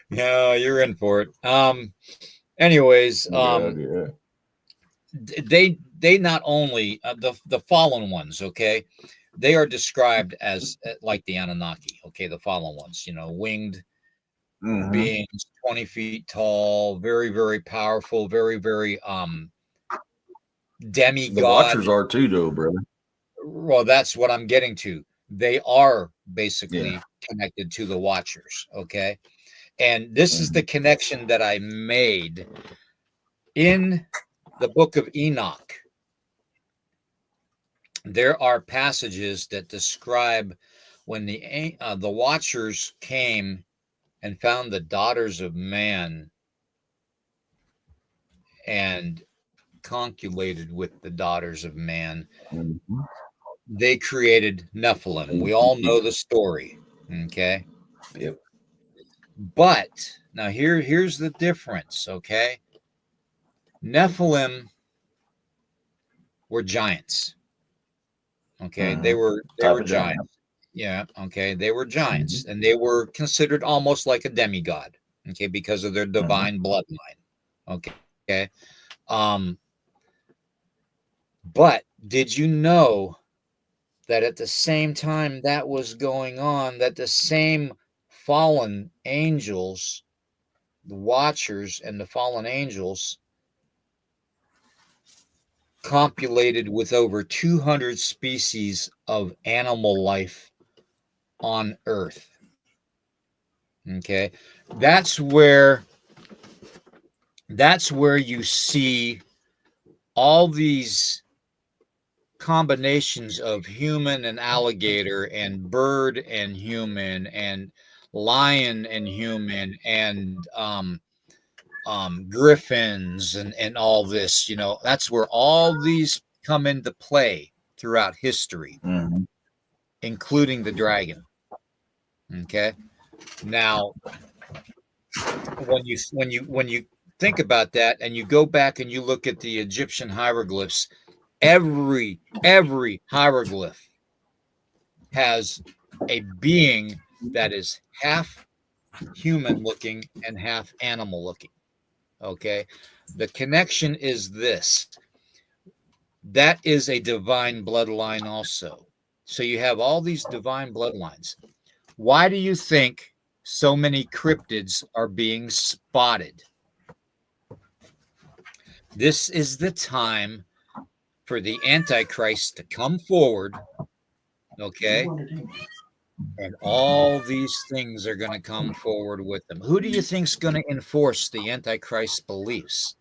[SPEAKER 1] yeah, you're in for it. Anyways,
[SPEAKER 2] Yeah, yeah.
[SPEAKER 1] they not only the fallen ones, okay, they are described as like the Anunnaki, okay, the fallen ones, winged
[SPEAKER 2] Mm-hmm.
[SPEAKER 1] beings, 20 feet tall, very, very powerful, very, very
[SPEAKER 2] The
[SPEAKER 1] demigod.
[SPEAKER 2] Watchers are too, though, brother.
[SPEAKER 1] Well, that's what I'm getting to. They are
[SPEAKER 2] Yeah.
[SPEAKER 1] basically connected to the Watchers, okay? And this is
[SPEAKER 2] Mm-hmm.
[SPEAKER 1] the connection that I made in the book of Enoch. There are passages that describe when the Watchers came and found the daughters of man and conculated with the daughters of man.
[SPEAKER 2] Mm-hmm.
[SPEAKER 1] They created Nephilim. We all know the story, okay?
[SPEAKER 2] Yep.
[SPEAKER 1] But now here's the difference, okay? Nephilim were giants. Okay, they
[SPEAKER 2] Mm-hmm.
[SPEAKER 1] were
[SPEAKER 2] Type of giant.
[SPEAKER 1] giants. Yeah, okay, they were
[SPEAKER 2] Mm-hmm.
[SPEAKER 1] giants, and they were considered almost like a demigod. Okay, because of their
[SPEAKER 2] Mm-hmm.
[SPEAKER 1] divine bloodline. Okay, um, but did you know that at the same time that was going on, that the same fallen angels, the Watchers, and the fallen angels copulated with over 200 species of animal life on Earth. Okay, that's where that's where you see all these combinations of human and alligator and bird and human and lion and human and griffins and all this. That's where all these come into play throughout history,
[SPEAKER 2] Mm-hmm.
[SPEAKER 1] including the dragon. Okay, now when you think about that and you go back and you look at the Egyptian hieroglyphs, every hieroglyph has a being that is half human looking and half animal looking. Okay, the connection is this: that is a divine bloodline also. So you have all these divine bloodlines. Why do you think so many cryptids are being spotted? This is the time for the Antichrist to come forward, okay? And all these things are going to come forward with them. Who do you think's going to enforce the Antichrist beliefs,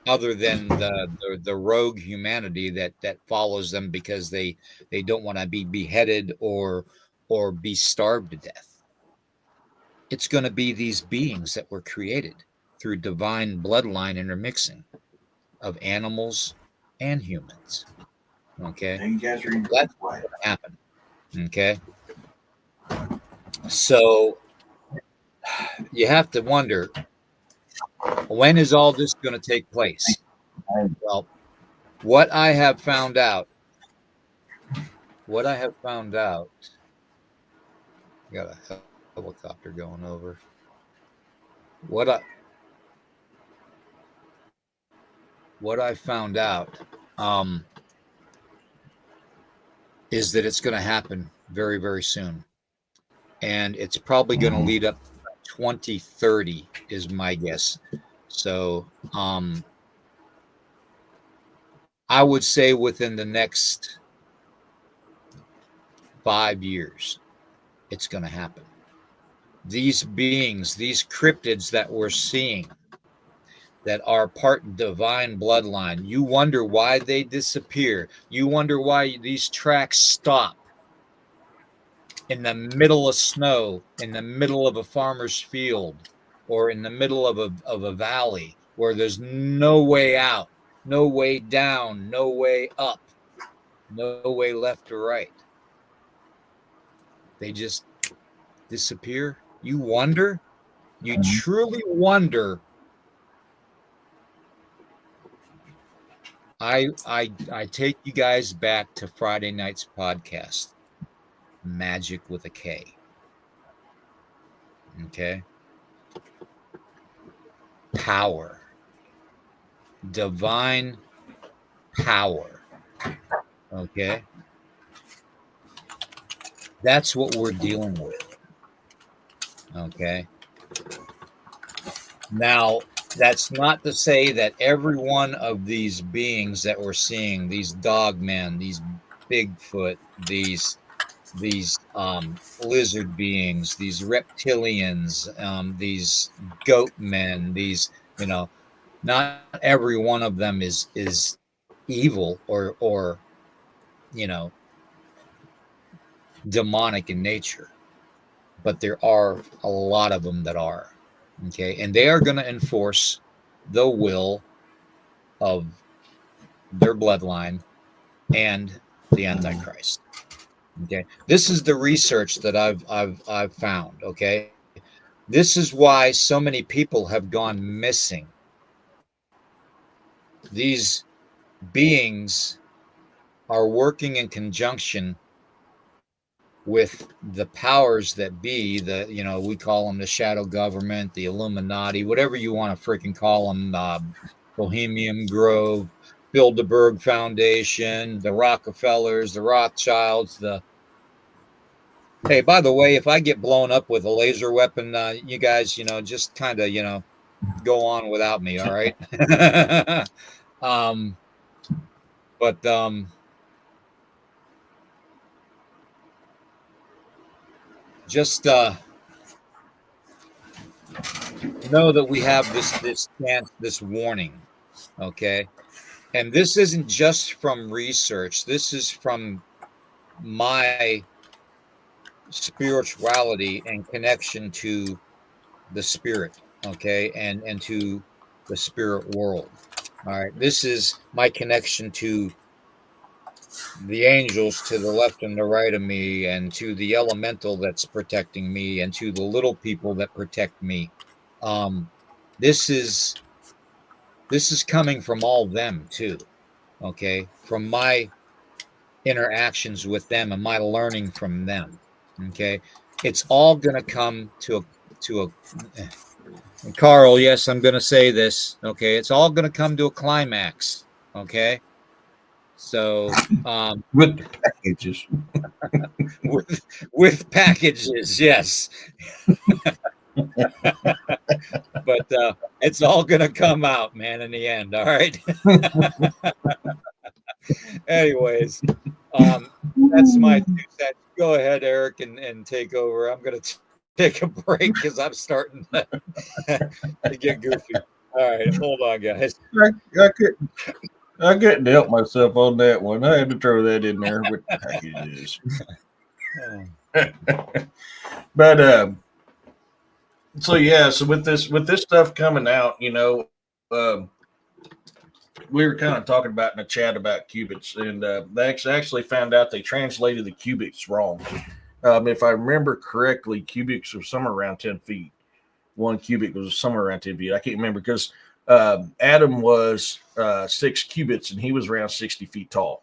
[SPEAKER 1] other than the rogue humanity that follows them because they don't want to be beheaded or be starved to death? It's going to be these beings that were created through divine bloodline intermixing of animals and humans. Okay,
[SPEAKER 2] And you guys are in
[SPEAKER 1] that's
[SPEAKER 2] quiet.
[SPEAKER 1] what happened. Okay, so you have to wonder, when is all this going to take place? Well, what I have found out, what I have found out, got a helicopter going over. What I what I found out is that it's going to happen very, very soon, and it's probably going to
[SPEAKER 2] Mm-hmm.
[SPEAKER 1] lead up to 2030 is my guess. So I would say within the next 5 years, it's going to happen. These beings, these cryptids that we're seeing that are part divine bloodline, you wonder why they disappear. You wonder why these tracks stop in the middle of snow, in the middle of a farmer's field, or in the middle of a valley where there's no way out, no way down, no way up, no way left or right. They just disappear. You wonder, you truly wonder. I take you guys back to Friday night's podcast, Magic with a K. Okay. Power. Divine power. Okay. That's what we're dealing with. Okay. Now, that's not to say that every one of these beings that we're seeing, these dogmen, these Bigfoot, these lizard beings, these reptilians, these goat men, these, not every one of them is evil or demonic in nature, but there are a lot of them that are. Okay, and they are going to enforce the will of their bloodline and the Antichrist. Okay, this is the research that I've found. Okay, this is why so many people have gone missing. These beings are working in conjunction with the powers that be, we call them the shadow government, the Illuminati, whatever you want to freaking call them, Bohemian Grove, Bilderberg Foundation, the Rockefellers, the Rothschilds, hey, by the way, if I get blown up with a laser weapon, you guys, just kind of, go on without me. All right. um, but, just, know that we have this chance, this warning. Okay. And this isn't just from research. This is from my spirituality and connection to the spirit, okay, and to the spirit world. All right, this is my connection to the angels to the left and the right of me, and to the elemental that's protecting me, and to the little people that protect me. Um, this is coming from all them too, okay, from my interactions with them and my learning from them. Okay, it's all going to come to a Carl. Yes, I'm going to say this. Okay, it's all going to come to a climax. Okay, so
[SPEAKER 2] with packages.
[SPEAKER 1] with packages, yes. But it's all going to come out, man, in the end. All right. Anyways, that's my 2 cents. Go ahead, Eric, and take over. I'm going to take a break because I'm starting to get goofy. All right, hold on, guys.
[SPEAKER 2] I couldn't help myself on that one. I had to throw that in there with packages. But so yeah, so with this stuff coming out, we were kind of talking about in the chat about cubits, and they actually found out they translated the cubics wrong. If I remember correctly, cubics were somewhere around 10 feet. 1 cubic was somewhere around 10 feet. I can't remember because Adam was 6 cubits and he was around 60 feet tall.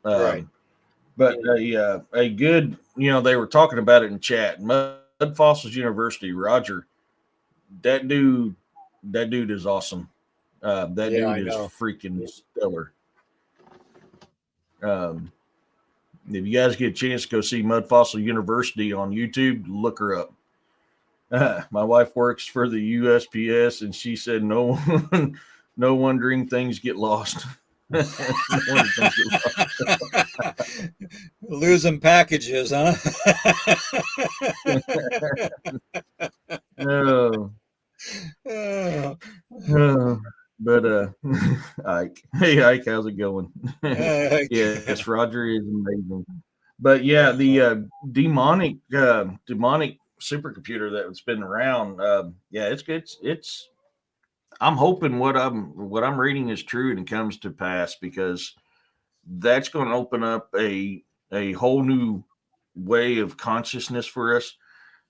[SPEAKER 1] Right.
[SPEAKER 2] But a good, they were talking about it in chat. Mud Fossils University, Roger, that dude is awesome. That dude is freaking stellar. If you guys get a chance to go see Mud Fossil University on YouTube, look her up. My wife works for the USPS, and she said no wondering things get lost. One of the things we
[SPEAKER 1] Losing packages, huh?
[SPEAKER 2] lost.
[SPEAKER 1] Oh,
[SPEAKER 2] But Ike, hey Ike, how's it going?
[SPEAKER 1] heck.
[SPEAKER 2] Yes, Roger is amazing. But yeah, the demonic supercomputer that's been around, yeah, it's good. It's I'm hoping what I'm reading is true and it comes to pass, because that's going to open up a whole new way of consciousness for us,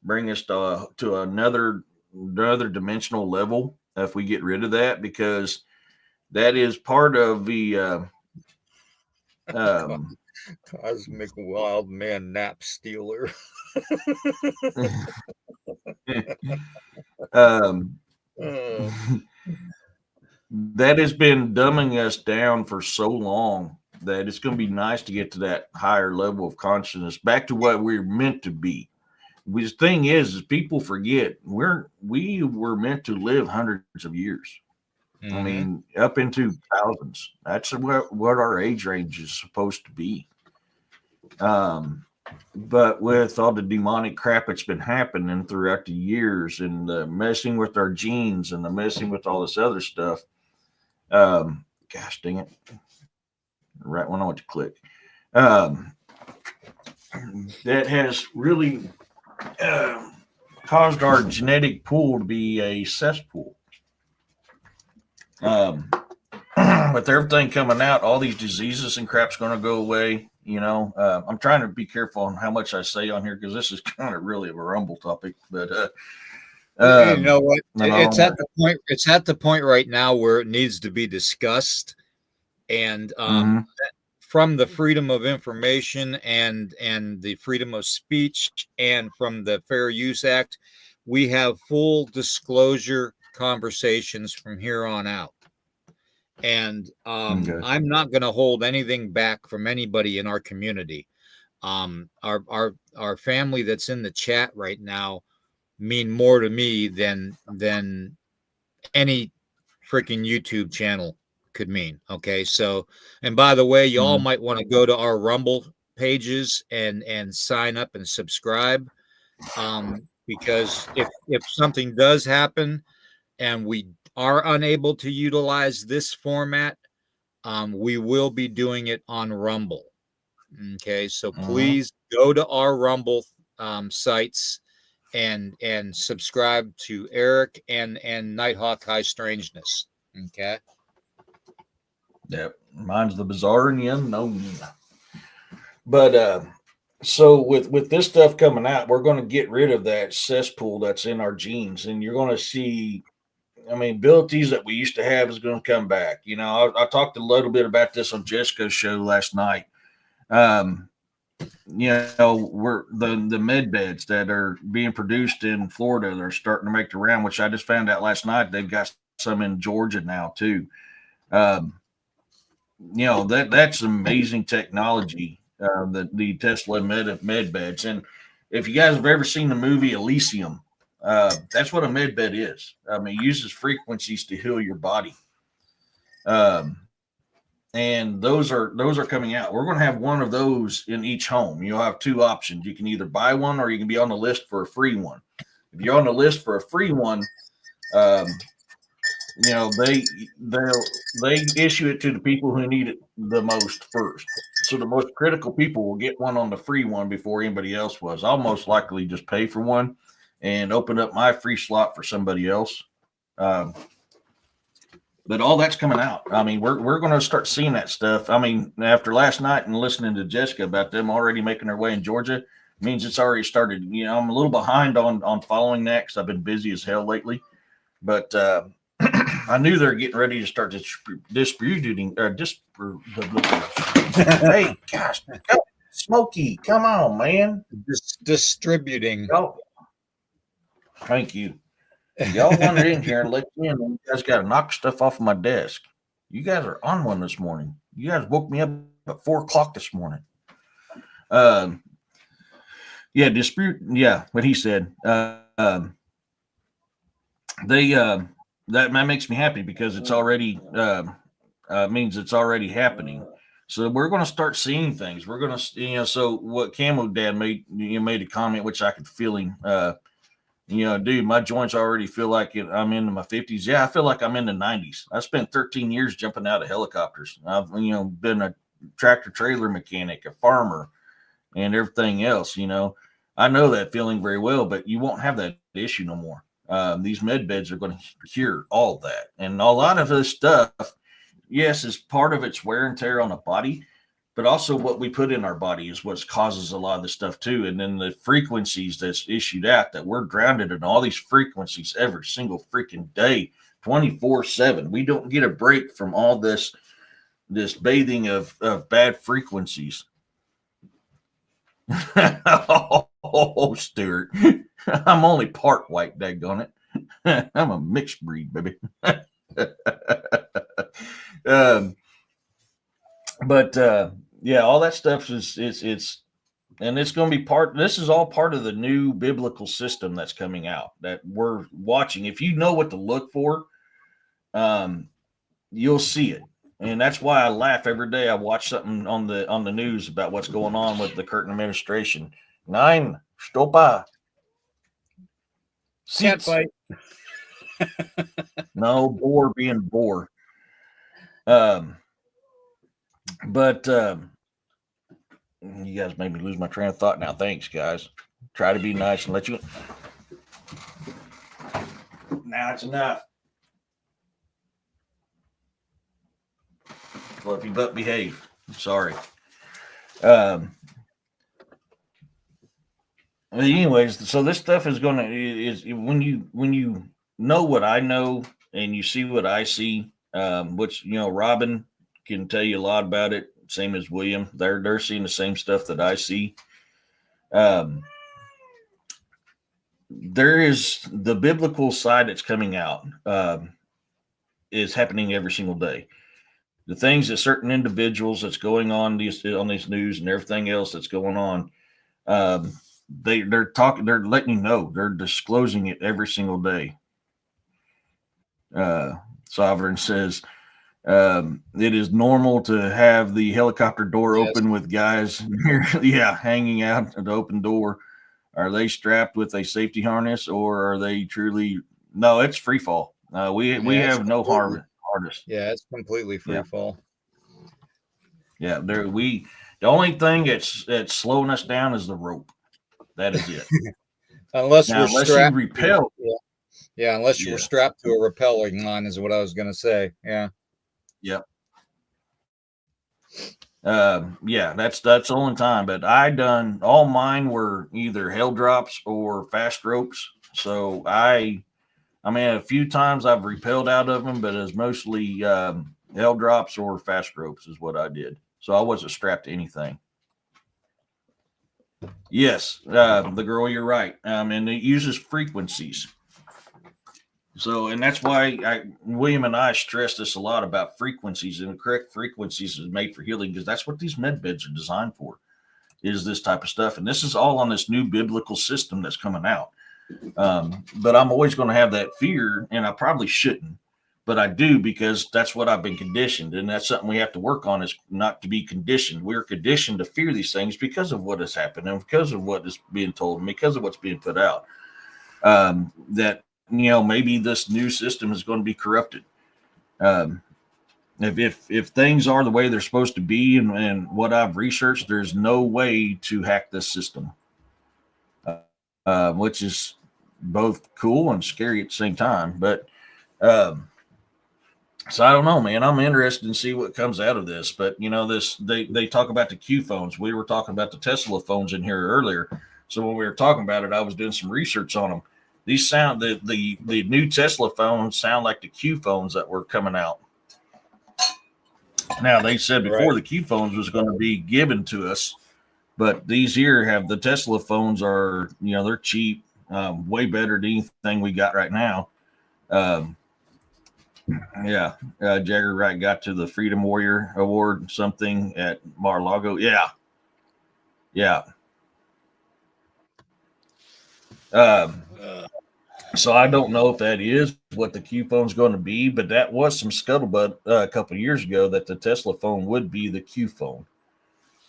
[SPEAKER 2] bring us to another dimensional level if we get rid of that, because that is part of the um,
[SPEAKER 1] Cosmic wild man nap stealer.
[SPEAKER 2] um,
[SPEAKER 1] Oh,
[SPEAKER 2] that has been dumbing us down for so long that it's going to be nice to get to that higher level of consciousness, back to what we're meant to be. The thing is people forget we were meant to live hundreds of years. I
[SPEAKER 1] mm-hmm.
[SPEAKER 2] mean, up into thousands. That's what our age range is supposed to be. Um, but with all the demonic crap that's been happening throughout the years, and the messing with our genes and the messing with all this other stuff, gosh dang it, right when I went to click, um, that has really uh, caused our genetic pool to be a cesspool. Um, with everything coming out, all these diseases and crap's going to go away. I'm trying to be careful on how much I say on here, because this is kind of really a rumble topic. But
[SPEAKER 1] You know what?
[SPEAKER 2] and I don't want
[SPEAKER 1] It's at the point right now where it needs to be discussed, and
[SPEAKER 2] to.
[SPEAKER 1] from the freedom of information and the freedom of speech, and from the Fair Use Act, we have full disclosure conversations from here on out. And
[SPEAKER 2] Okay.
[SPEAKER 1] I'm not going to hold anything back from anybody in our community. Our family that's in the chat right now mean more to me than any freaking YouTube channel could mean. Okay, so, and by the way, y'all
[SPEAKER 2] Mm-hmm.
[SPEAKER 1] might want to go to our Rumble pages and sign up and subscribe, because if something does happen and we are unable to utilize this format, we will be doing it on Rumble. Okay, so
[SPEAKER 2] Mm-hmm.
[SPEAKER 1] please go to our Rumble sites and subscribe to Eric and Nighthawk High Strangeness. Okay.
[SPEAKER 2] Yep. Mine's the bizarre and the unknown. But so with this stuff coming out, we're going to get rid of that cesspool that's in our genes, and you're going to see. I mean, abilities that we used to have is going to come back. I talked a little bit about this on Jessica's show last night. Um, we're the med beds that are being produced in Florida. They're starting to make the round, which I just found out last night. They've got some in Georgia now too. Um, that's amazing technology. The Tesla med beds, and if you guys have ever seen the movie Elysium, that's what a med bed is. It uses frequencies to heal your body. Um, and those are coming out. We're going to have one of those in each home. You'll have two options. You can either buy one, or you can be on the list for a free one. If you're on the list for a free one, um, they issue it to the people who need it the most first. So the most critical people will get one on the free one before anybody else was. I'll most likely just pay for one and open up my free slot for somebody else. But all that's coming out. We're going to start seeing that stuff. After last night and listening to Jessica about them already making their way in Georgia, means it's already started. I'm a little behind on following that because I've been busy as hell lately. But I knew they're getting ready to start disputing. Hey, gosh, Smokey, come on, man.
[SPEAKER 1] Distributing.
[SPEAKER 2] Y'all, thank you. Y'all wanted in here and let me in. And you guys got to knock stuff off my desk. You guys are on one this morning. You guys woke me up at 4 o'clock this morning. Yeah, dispute. Yeah, what he said. They that makes me happy because it's already means it's already happening. So we're going to start seeing things. We're going to, so what Camo Dad made, made a comment, which I could feel him, dude, my joints already feel like I'm into my 50s. Yeah, I feel like I'm in the 90s. I spent 13 years jumping out of helicopters. I've, been a tractor trailer mechanic, a farmer, and everything else. I know that feeling very well, but you won't have that issue no more. These med beds are going to cure all that. And a lot of this stuff, yes, is part of its wear and tear on the body, but also what we put in our body is what causes a lot of the stuff too. And then the frequencies that's issued out, that we're grounded in all these frequencies every single freaking day, 24/7. We don't get a break from all this bathing of bad frequencies. Oh, Stuart, I'm only part white, daggone it. I'm a mixed breed, baby. But yeah, all that stuff is it's and it's going to be part. This is all part of the new biblical system that's coming out that we're watching. If you know what to look for, you'll see it. And that's why I laugh every day. I watch something on the news about what's going on with the current administration. Nine, stopa.
[SPEAKER 1] Cat fight.
[SPEAKER 2] No, boar being boar. But you guys made me lose my train of thought now. Thanks, guys. Try to be nice and let you. Now it's enough. Fluffy butt behave. I'm sorry. Anyways, so this stuff is gonna is when you know what I know and you see what I see, which Robin can tell you a lot about it. Same as William, they're seeing the same stuff that I see. There is the biblical side that's coming out, is happening every single day. The things that certain individuals that's going on these news and everything else that's going on, they're talking, they're letting you know, they're disclosing it every single day. Sovereign says, it is normal to have the helicopter door open with guys hanging out at the open door. Are they strapped with a safety harness, or are they truly? No, it's free fall. We have no harness.
[SPEAKER 1] Yeah, it's completely free fall.
[SPEAKER 2] Yeah, the only thing that's slowing us down is the rope. That is it.
[SPEAKER 1] unless we're strapped.
[SPEAKER 2] You repel.
[SPEAKER 1] Yeah, unless you were strapped to a rappelling line, is what I was going to say. Yeah.
[SPEAKER 2] Yep. Yeah, that's the only time. But all mine were either hell drops or fast ropes. So I mean, a few times I've repelled out of them, but it's mostly hell drops or fast ropes is what I did. So I wasn't strapped to anything. Yes, the girl, you're right. And it uses frequencies. So, and that's why William and I stress this a lot about frequencies, and the correct frequencies is made for healing, because that's what these med beds are designed for, is this type of stuff. And this is all on this new biblical system that's coming out. But I'm always going to have that fear, and I probably shouldn't, but I do, because that's what I've been conditioned. And that's something we have to work on, is not to be conditioned. We're conditioned to fear these things because of what has happened and because of what is being told and because of what's being put out. That, maybe this new system is going to be corrupted. If things are the way they're supposed to be, and what I've researched, there's no way to hack this system, which is both cool and scary at the same time. But so I don't know, man. I'm interested in see what comes out of this. But they talk about the Q phones. We were talking about the Tesla phones in here earlier. So when we were talking about it, I was doing some research on them. These sound the new Tesla phones sound like the Q phones that were coming out. Now, they said before the Q phones was going to be given to us, but these here have the Tesla phones are, they're cheap, way better than anything we got right now. Jagger Wright got to the Freedom Warrior Award something at Mar-a-Lago. Yeah. So I don't know if that is what the Q phone is going to be, but that was some scuttlebutt a couple of years ago that the Tesla phone would be the Q phone.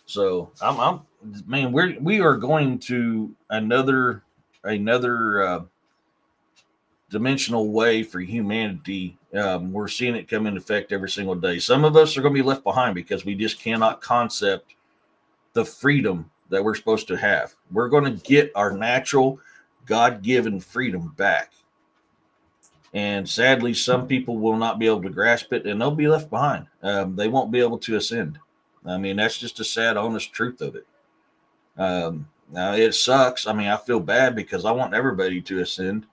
[SPEAKER 2] So I'm man, we are going to another dimensional way for humanity. We're seeing it come into effect every single day. Some of us are going to be left behind because we just cannot concept the freedom that we're supposed to have. We're going to get our natural, God given freedom back. And sadly, some people will not be able to grasp it and they'll be left behind. They won't be able to ascend. I mean, that's just a sad, honest truth of it. Now, it sucks. I mean, I feel bad because I want everybody to ascend.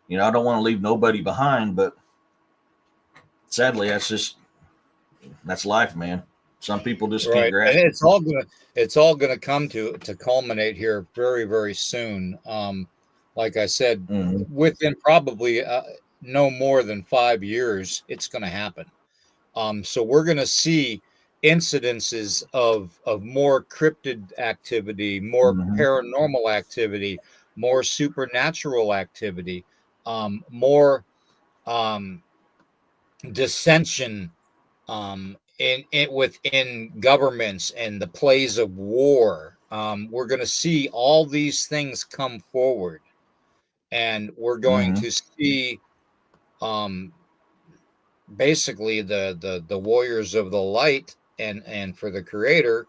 [SPEAKER 2] You know, I don't want to leave nobody behind, but sadly, that's life, man. Some people just can't
[SPEAKER 1] Right, and
[SPEAKER 2] grasp it.
[SPEAKER 1] it's all gonna come to culminate here very, very soon. Like I said,
[SPEAKER 2] Mm-hmm.
[SPEAKER 1] within probably no more than 5 years, it's gonna happen. So we're gonna see incidences of more cryptid activity, more
[SPEAKER 2] Mm-hmm.
[SPEAKER 1] paranormal activity, more supernatural activity, more um, dissension in within governments and the plays of war. We're going to see all these things come forward, and we're going
[SPEAKER 2] Mm-hmm.
[SPEAKER 1] to see um, basically the warriors of the light and for the creator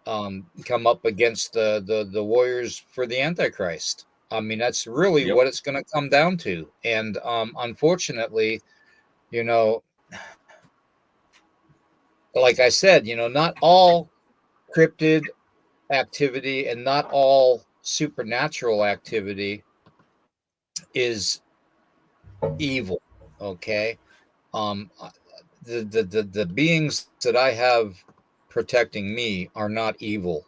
[SPEAKER 1] come up against the warriors for the antichrist. I mean, that's really
[SPEAKER 2] Yep.
[SPEAKER 1] what it's going to come down to. And unfortunately, you know, like I said, not all cryptid activity and not all supernatural activity is evil. Okay. Um, the beings that I have protecting me are not evil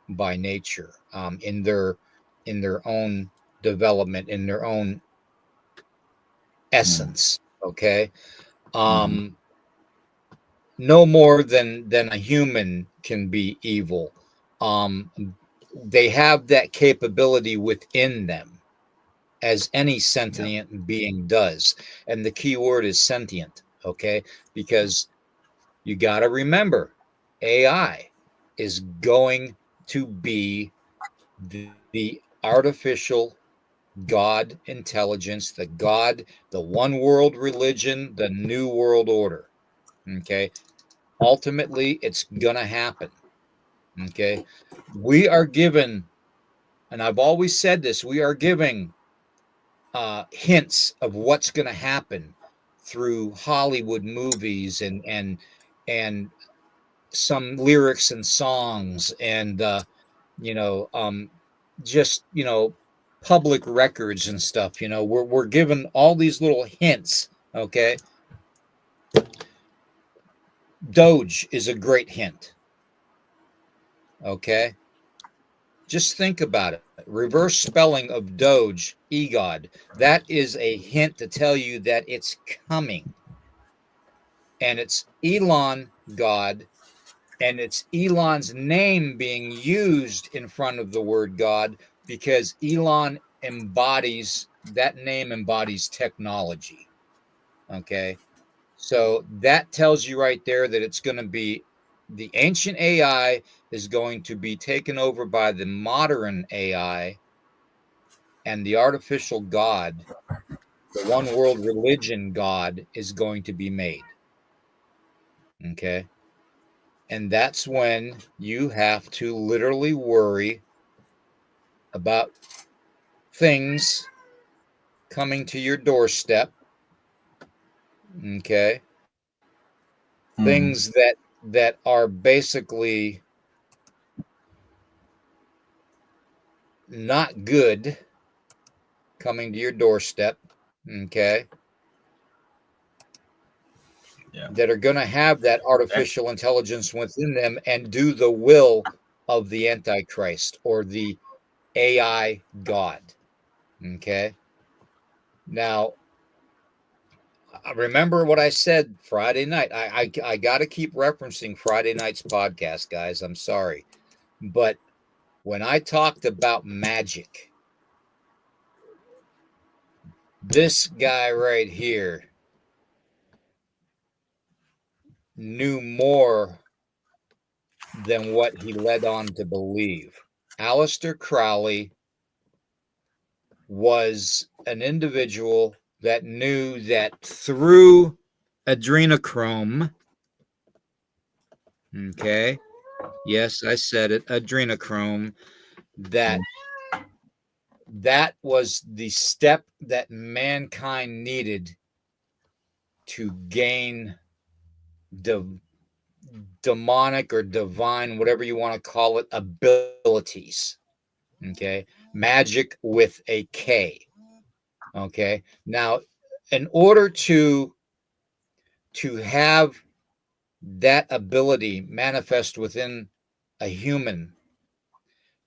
[SPEAKER 1] by nature. In their own development, in their own essence. Okay.
[SPEAKER 2] Mm-hmm.
[SPEAKER 1] Um, no more than a human can be evil. Um, they have that capability within them, as any
[SPEAKER 2] Yep.
[SPEAKER 1] sentient being does. And the key word is sentient, okay? Because you got to remember AI is going to be the artificial God intelligence, the one world religion, the new world order, okay? Ultimately, it's going to happen, okay? We are given, and I've always said this, we are giving hints of what's going to happen through Hollywood movies and some lyrics and songs and you know um, just public records and stuff. We're given all these little hints. Okay, Doge is a great hint. Okay, just think about it. Reverse spelling of Doge, EGOD. That is a hint to tell you that it's coming. And it's Elon God, and it's Elon's name being used in front of the word God because Elon embodies that name embodies technology. Okay. So that tells you right there that it's going to be the ancient AI is going to be taken over by the modern AI, and the artificial God, the one world religion God, is going to be made. Okay. And that's when you have to literally worry about things coming to your doorstep. Okay.
[SPEAKER 2] Mm-hmm.
[SPEAKER 1] Things that are basically not good coming to your doorstep. Okay.
[SPEAKER 2] Yeah.
[SPEAKER 1] That are going to have that artificial intelligence within them and do the will of the Antichrist or the AI God. Okay. Now, remember what I said Friday night. I got to keep referencing Friday night's podcast, guys. I'm sorry. But when I talked about magic, This guy right here knew more than what he led on to believe. Aleister Crowley was an individual that knew that through adrenochrome, okay, yes, I said it, adrenochrome, that that was the step that mankind needed to gain demonic or divine, whatever you want to call it, abilities. Okay. Magic with a K. Okay. Now, in order to have that ability manifest within a human,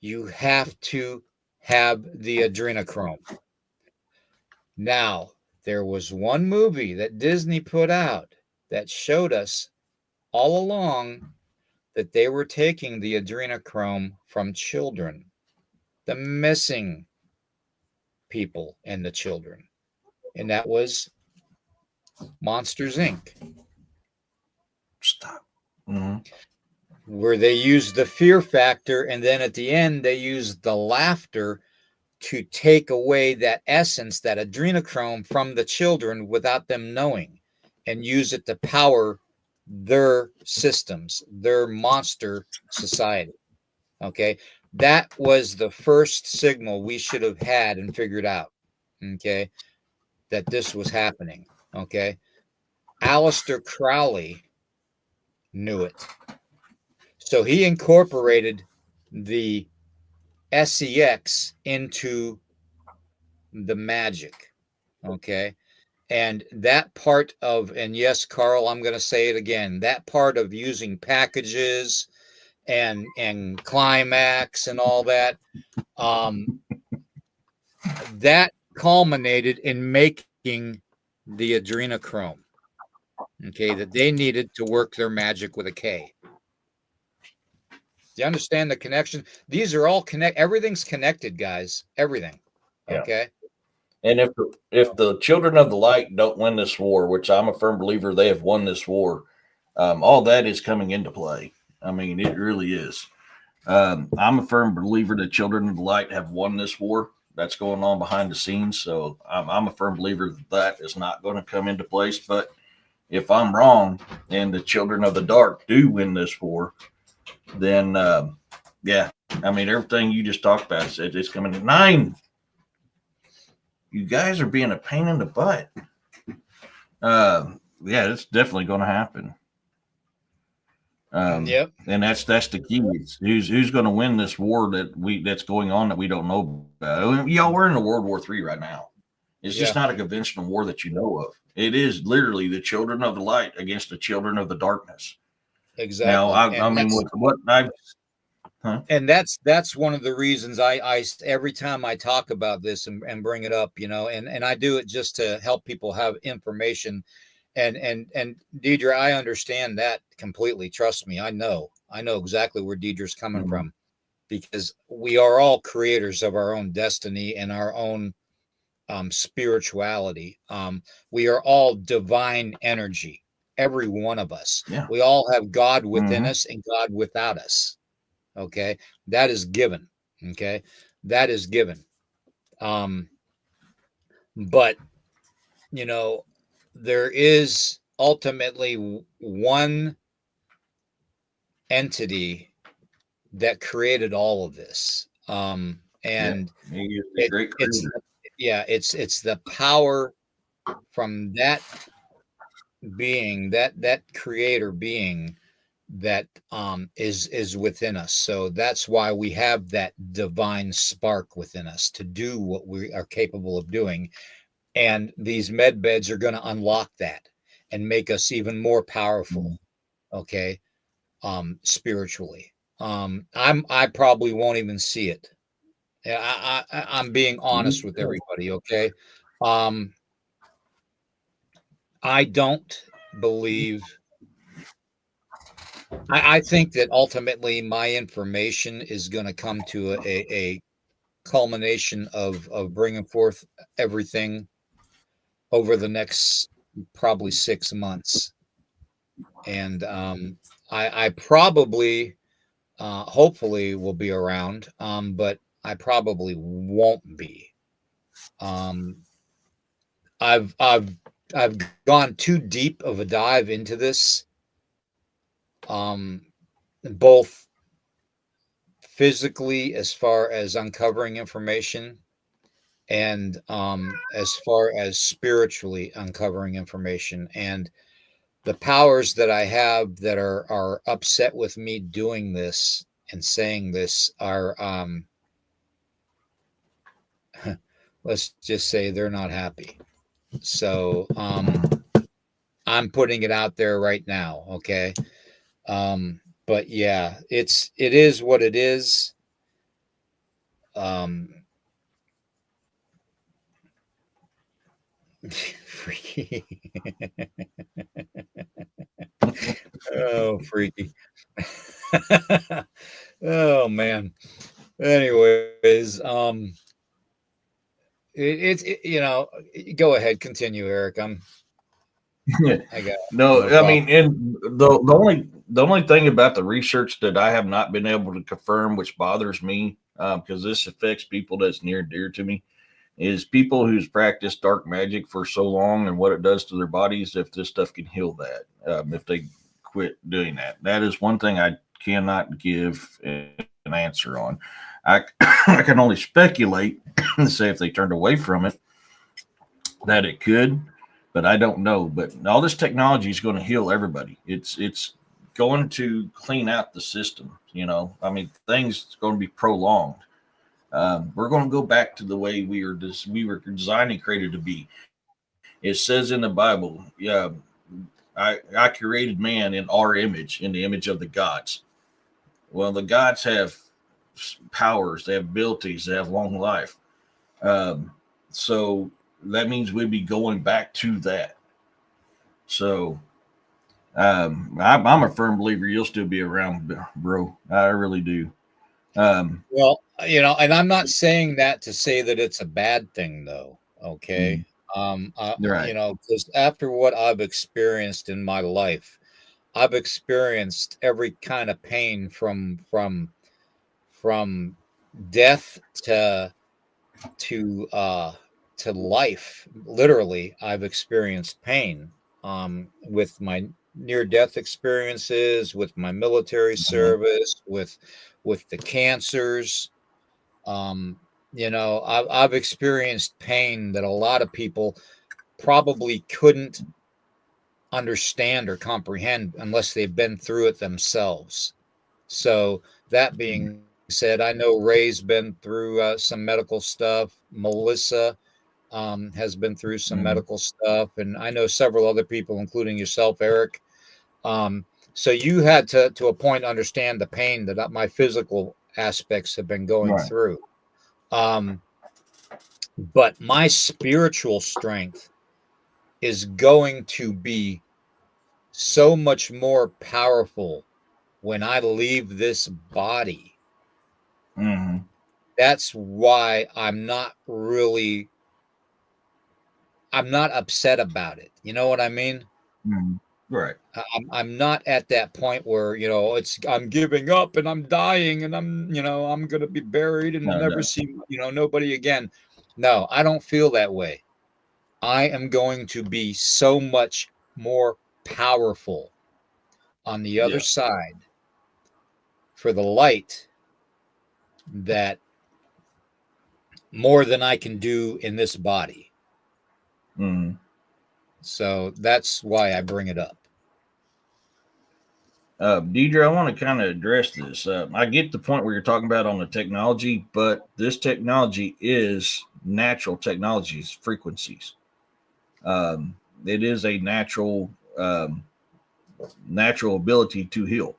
[SPEAKER 1] you have to have the adrenochrome. Now, there was one movie that Disney put out that showed us all along that they were taking the adrenochrome from children, the missing people and the children. And that was Monsters Inc.,
[SPEAKER 2] Stop. Mm-hmm.
[SPEAKER 1] where they used the fear factor. And then at the end, they used the laughter to take away that essence, that adrenochrome from the children without them knowing, and use it to power their systems, their monster society. Okay. That was the first signal we should have had and figured out. Okay. That this was happening. Okay. Aleister Crowley knew it. So he incorporated the SEX into the magic. Okay. And that part of, and yes, Carl, I'm going to say it again, that part of using packages and climax and all that, that culminated in making the adrenochrome. Okay, that they needed to work their magic with a K. Do you understand the connection? These are all everything's connected, guys. Everything.
[SPEAKER 2] Yeah.
[SPEAKER 1] Okay.
[SPEAKER 2] And if the children of the light don't win this war, which I'm a firm believer they have won this war, all that is coming into play. I mean, it really is. I'm a firm believer that children of the light have won this war that's going on behind the scenes. So I'm a firm believer that is not going to come into place. But if I'm wrong and the children of the dark do win this war, then yeah, I mean, everything you just talked about, it's coming to 9. You guys are being a pain in the butt. Yeah, it's definitely going to happen.
[SPEAKER 1] Yep.
[SPEAKER 2] And that's the key. It's who's going to win this war that's going on that we don't know about. Y'all, we're in a World War III right now. It's just not a conventional war that you know of. It is literally the children of the light against the children of the darkness.
[SPEAKER 1] Exactly.
[SPEAKER 2] Now, I mean, with what I've
[SPEAKER 1] and that's one of the reasons I every time I talk about this and bring it up, and I do it just to help people have information. And Deidre, I understand that completely. Trust me, I know exactly where Deidre's coming from, because we are all creators of our own destiny and our own spirituality. We are all divine energy, every one of us.
[SPEAKER 2] Yeah.
[SPEAKER 1] We all have God within us and God without us. Okay, that is given. Okay, that is given. But there is ultimately one entity that created all of this. And it's it's the power from that being, that creator being, that is within us. So that's why we have that divine spark within us to do what we are capable of doing. And these med beds are going to unlock that and make us even more powerful. Okay. Spiritually. I probably won't even see it. I'm being honest with everybody. Okay. I don't believe, I think that ultimately my information is going to come to a culmination of bringing forth everything over the next probably 6 months. And I probably, hopefully, will be around, but I probably won't be. Um, I've I've I've gone too deep of a dive into this, um, both physically as far as uncovering information and as far as spiritually uncovering information. And the powers that I have that are upset with me doing this and saying this are let's just say they're not happy. So I'm putting it out there right now, okay? But yeah, it is what it is. Um freaky. Oh, freaky. Oh man. Anyways, go ahead, continue, Eric. I got
[SPEAKER 2] No,
[SPEAKER 1] no
[SPEAKER 2] I
[SPEAKER 1] problem.
[SPEAKER 2] mean, and the only thing about the research that I have not been able to confirm, which bothers me, because this affects people that's near and dear to me, is people who's practiced dark magic for so long and what it does to their bodies. If this stuff can heal that, if they quit doing that, that is one thing I cannot give an answer on. I I can only speculate and say if they turned away from it that it could, but I don't know. But all this technology is going to heal everybody. It's going to clean out the system. I mean, things going to be prolonged. We're going to go back to the way we were designed and created to be. It says in the Bible, yeah, I created man in our image, in the image of the gods. Well, the gods have powers, they have abilities, they have long life. Um, so that means we'd be going back to that. So I'm a firm believer you'll still be around, bro. I really do. Um,
[SPEAKER 1] Well, and I'm not saying that to say that it's a bad thing, though. Okay.
[SPEAKER 2] right.
[SPEAKER 1] Because after what I've experienced in my life, I've experienced every kind of pain from death to uh to life. Literally, I've experienced pain with my near death experiences, with my military
[SPEAKER 2] Mhm.
[SPEAKER 1] service, with the cancers. um I've experienced pain that a lot of people probably couldn't understand or comprehend unless they've been through it themselves. So that being said, I know Ray's been through some medical stuff. Melissa has been through some
[SPEAKER 2] Mhm.
[SPEAKER 1] medical stuff, and I know several other people, including yourself, Eric. So you had to a point understand the pain that my physical aspects have been going
[SPEAKER 2] Right.
[SPEAKER 1] through. Um, but my spiritual strength is going to be so much more powerful when I leave this body.
[SPEAKER 2] Hmm.
[SPEAKER 1] That's why I'm not upset about it. You know what I mean?
[SPEAKER 2] Hmm. Right.
[SPEAKER 1] I'm not at that point where, I'm giving up and I'm dying and I'm going to be buried and
[SPEAKER 2] No,
[SPEAKER 1] never
[SPEAKER 2] no.
[SPEAKER 1] see, nobody again. No, I don't feel that way. I am going to be so much more powerful on the other
[SPEAKER 2] Yeah.
[SPEAKER 1] side for the light, that more than I can do in this body.
[SPEAKER 2] Hmm.
[SPEAKER 1] So that's why I bring it up.
[SPEAKER 2] Deidre, I want to kind of address this. I get the point where you're talking about on the technology, but this technology is natural technologies, frequencies. Um, it is a natural ability to heal.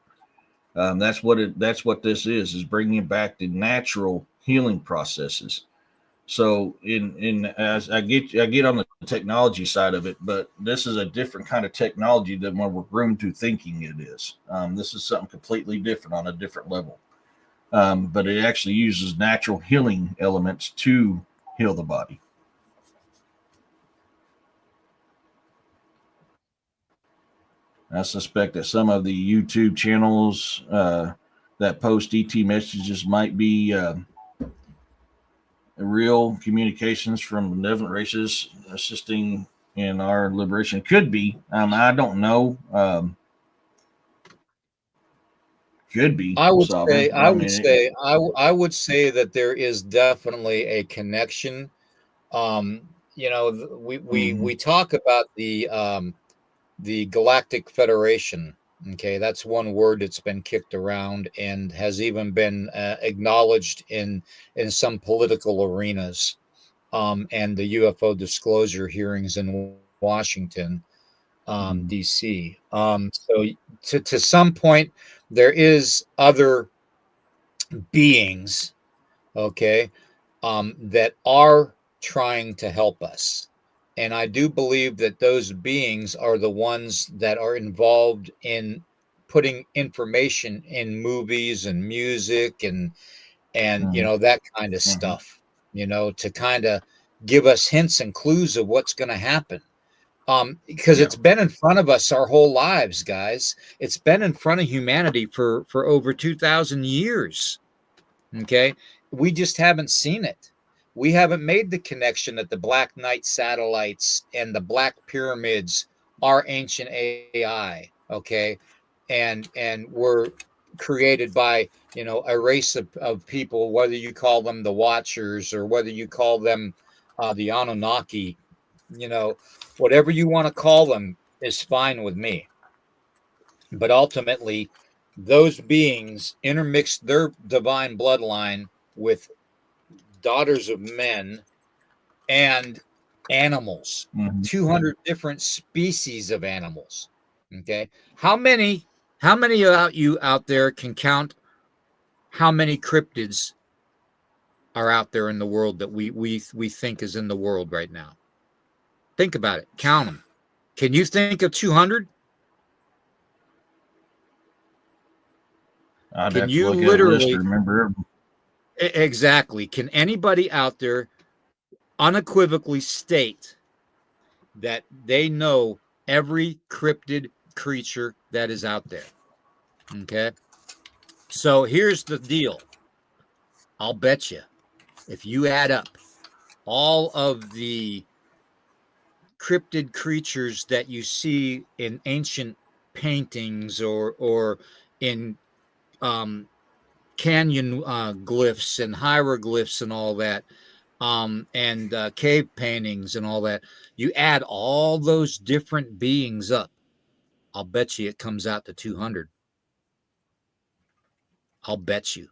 [SPEAKER 2] That's what this is bringing back the natural healing processes. So in as I get on the technology side of it, but this is a different kind of technology than what we're groomed to thinking it is. This is something completely different on a different level. But it actually uses natural healing elements to heal the body. I suspect that some of the YouTube channels that post ET messages might be real communications from benevolent races assisting in our liberation. Could be. I don't know. Could be
[SPEAKER 1] I would
[SPEAKER 2] sovereign.
[SPEAKER 1] say, I
[SPEAKER 2] I
[SPEAKER 1] would
[SPEAKER 2] mean, it,
[SPEAKER 1] say, I would say that there is definitely a connection. We
[SPEAKER 2] mm-hmm.
[SPEAKER 1] talk about the Galactic Federation. Okay, that's one word that's been kicked around and has even been acknowledged in some political arenas, and the UFO disclosure hearings in Washington,
[SPEAKER 2] Mm-hmm.
[SPEAKER 1] D.C. So to some point, there is other beings, okay, that are trying to help us. And I do believe that those beings are the ones that are involved in putting information in movies and music and
[SPEAKER 2] Mm-hmm.
[SPEAKER 1] that kind of
[SPEAKER 2] Mm-hmm.
[SPEAKER 1] stuff, to kind of give us hints and clues of what's going to happen. Because
[SPEAKER 2] Yeah.
[SPEAKER 1] it's been in front of us our whole lives, guys. It's been in front of humanity for over 2,000 years. Okay. We just haven't seen it. We haven't made the connection that the Black Knight satellites and the Black Pyramids are ancient AI. Okay. And were created by, a race of people, whether you call them the Watchers or whether you call them the Anunnaki, you know, whatever you want to call them is fine with me. But ultimately, those beings intermixed their divine bloodline with daughters of men and animals,
[SPEAKER 2] Mm-hmm.
[SPEAKER 1] 200 different species of animals. Okay. How many out you out there can count how many cryptids are out there in the world that we think is in the world right now? Think about it. Count them. Can you think of 200?
[SPEAKER 2] I'd
[SPEAKER 1] Can
[SPEAKER 2] have to
[SPEAKER 1] you
[SPEAKER 2] look at a list to
[SPEAKER 1] literally
[SPEAKER 2] remember.
[SPEAKER 1] exactly? Can anybody out there unequivocally state that they know every cryptid creature that is out there? Okay. So here's the deal. I'll bet you if you add up all of the cryptid creatures that you see in ancient paintings or in um, canyon glyphs and hieroglyphs and all that, and cave paintings and all that, you add all those different beings up, I'll bet you it comes out to 200. I'll bet you.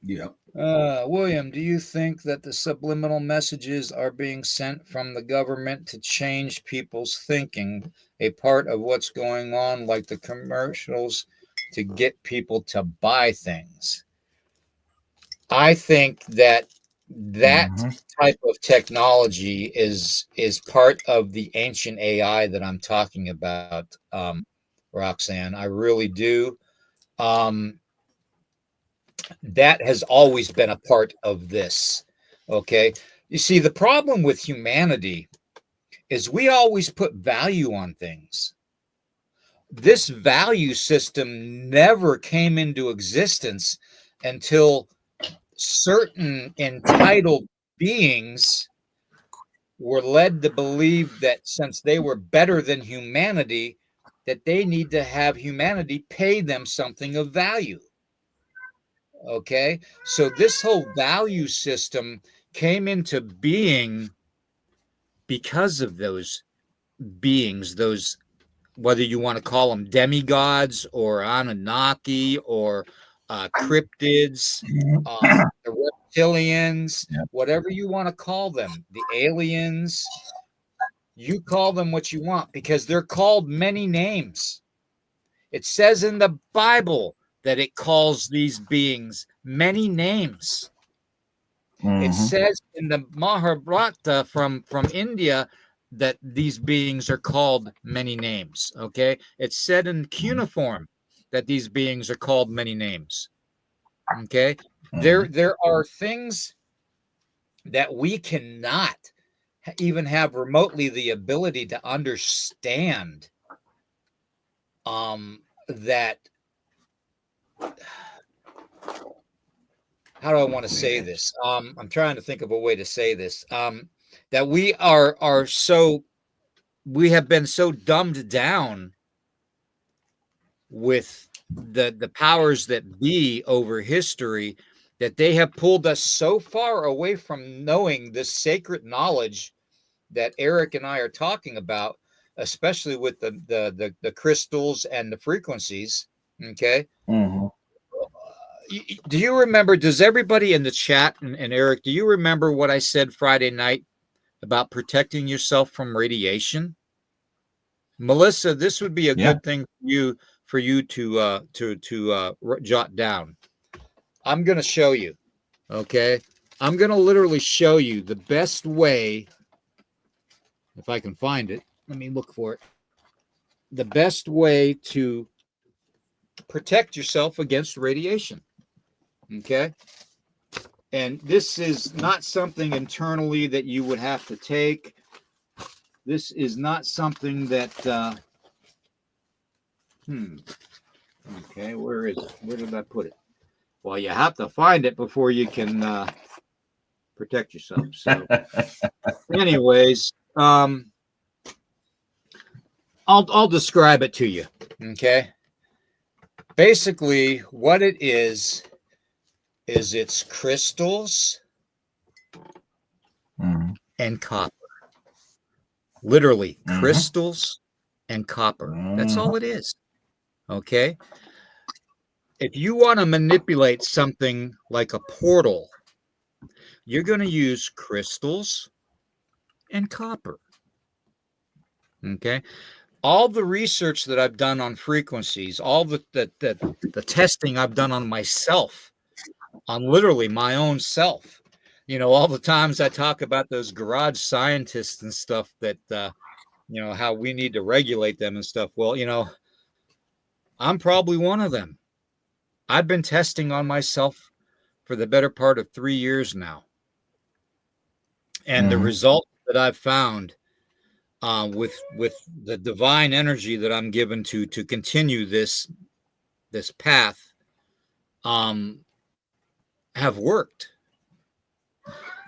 [SPEAKER 2] Yeah.
[SPEAKER 1] William, do you think that the subliminal messages are being sent from the government to change people's thinking? A part of what's going on, like the commercials, to get people to buy things? I think that
[SPEAKER 2] Mm-hmm.
[SPEAKER 1] type of technology is part of the ancient AI that I'm talking about, Roxanne. I really do. Um, that has always been a part of this. Okay. You see, the problem with humanity is we always put value on things. This value system never came into existence until certain entitled beings were led to believe that since they were better than humanity, that they need to have humanity pay them something of value. Okay. So this whole value system came into being because of those beings, those, whether you want to call them demigods or Anunnaki or cryptids, the reptilians,
[SPEAKER 2] Yeah.
[SPEAKER 1] whatever you want to call them, the aliens, you call them what you want because they're called many names. It says in the Bible that it calls these beings many names. It
[SPEAKER 2] Mm-hmm.
[SPEAKER 1] says in the Mahabharata from India that these beings are called many names. Okay, it's said in cuneiform that these beings are called many names. Okay,
[SPEAKER 2] Mm-hmm.
[SPEAKER 1] there are things that we cannot even have remotely the ability to understand that, how do I want to say this? I'm trying to think of a way to say this. That we are so, we have been so dumbed down with the powers that be over history, that they have pulled us so far away from knowing this sacred knowledge that Eric and I are talking about, especially with the crystals and the frequencies. Okay.
[SPEAKER 2] Mm-hmm.
[SPEAKER 1] Do you remember? Does everybody in the chat, and Eric, do you remember what I said Friday night about protecting yourself from radiation? Melissa, this would be a
[SPEAKER 2] Yeah.
[SPEAKER 1] good thing for you to jot down. I'm going to show you. Okay, I'm going to literally show you the best way, if I can find it. Let me look for it. The best way to protect yourself against radiation. Okay, and this is not something internally that you would have to take. This is not something that. Okay, where is it? Where did I put it? Well, you have to find it before you can protect yourself. So, anyways, I'll describe it to you. Okay. Basically, what it is it's crystals and copper. Literally, crystals and copper. That's all it is. Okay. If you want to manipulate something like a portal, you're going to use crystals and copper. Okay. All the research that I've done on frequencies, all the testing I've done on myself, on literally my own self, all the times I talk about those garage scientists and stuff that, how we need to regulate them and stuff. Well, I'm probably one of them. I've been testing on myself for the better part of 3 years now. And the result that I've found with the divine energy that I'm given to continue this path have worked.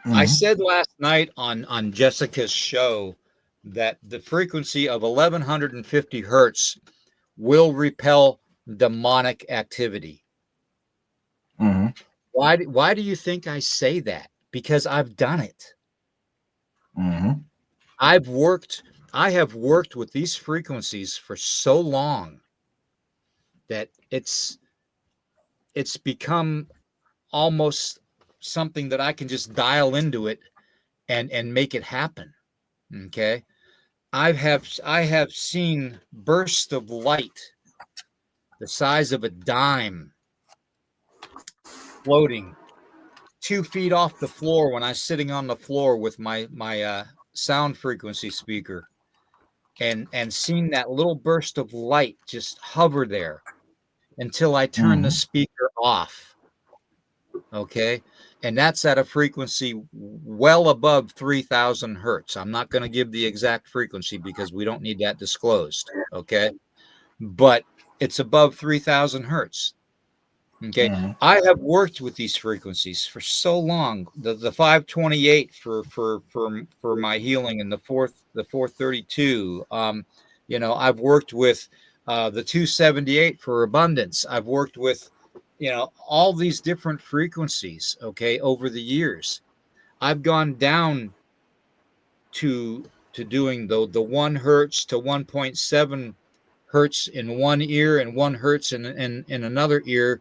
[SPEAKER 1] I said last night on Jessica's show that the frequency of 1150 hertz will repel demonic activity. Why do you think I say that? Because I've done it. I have worked with these frequencies for so long that it's become almost something that I can just dial into it and make it happen. Okay. I have seen bursts of light the size of a dime floating 2 feet off the floor when I'm sitting on the floor with my sound frequency speaker, and seen that little burst of light just hover there until I turn the speaker off. Okay. And that's at a frequency well above 3,000 hertz. I'm not going to give the exact frequency because we don't need that disclosed. Okay. But it's above 3,000 hertz. Okay. I have worked with these frequencies for so long. The 528 for my healing, and the 432. I've worked with the 278 for abundance. I've worked with all these different frequencies, okay, over the years. I've gone down to doing the 1 hertz to 1.7 hertz in one ear and 1 hertz in another ear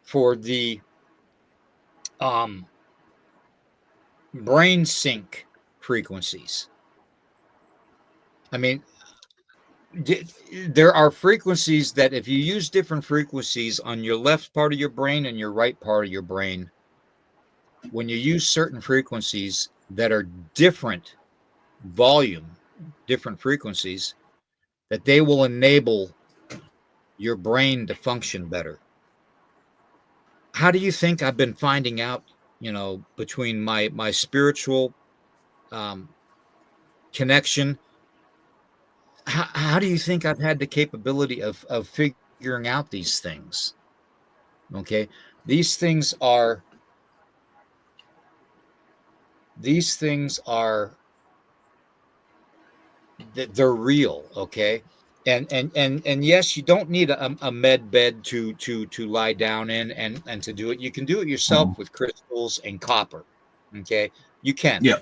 [SPEAKER 1] for the brain sync frequencies. I mean, there are frequencies that if you use different frequencies on your left part of your brain and your right part of your brain, when you use certain frequencies that are different volume, different frequencies, that they will enable your brain to function better. How do you think I've been finding out, between my spiritual connection. How do you think I've had the capability of figuring out these things? Okay, these things are these things are they're real. Okay, and yes, you don't need a med bed to lie down in and to do it. You can do it yourself with crystals and copper. Okay, you can.
[SPEAKER 2] Yeah.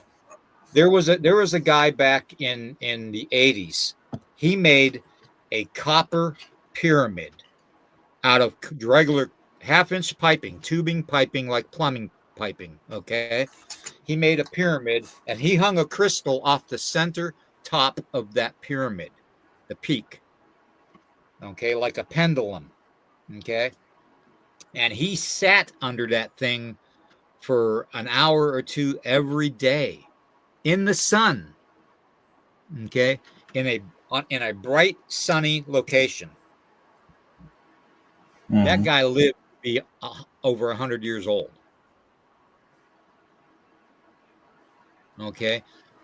[SPEAKER 1] There was a guy back in the 80s. He made a copper pyramid out of regular half-inch piping, tubing piping, like plumbing piping. Okay, he made a pyramid and he hung a crystal off the center top of that pyramid, the peak. Okay, like a pendulum. Okay, and he sat under that thing for an hour or two every day in the sun. Okay, in a bright sunny location. That guy lived to be over 100 years old. Okay,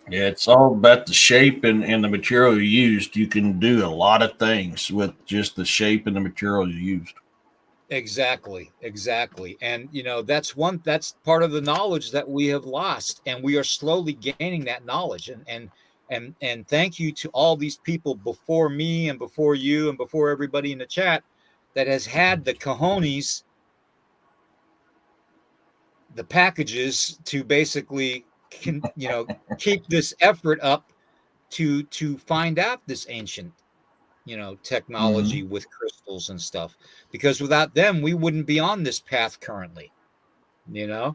[SPEAKER 2] Yeah, it's all about the shape and the material you used. You can do a lot of things with just the shape and the material you used.
[SPEAKER 1] exactly. And that's part of the knowledge that we have lost, and we are slowly gaining that knowledge. And thank you to all these people before me and before you and before everybody in the chat that has had the cojones, the packages to basically keep this effort up to find out this ancient technology with crystals and stuff, because without them we wouldn't be on this path currently.
[SPEAKER 2] No.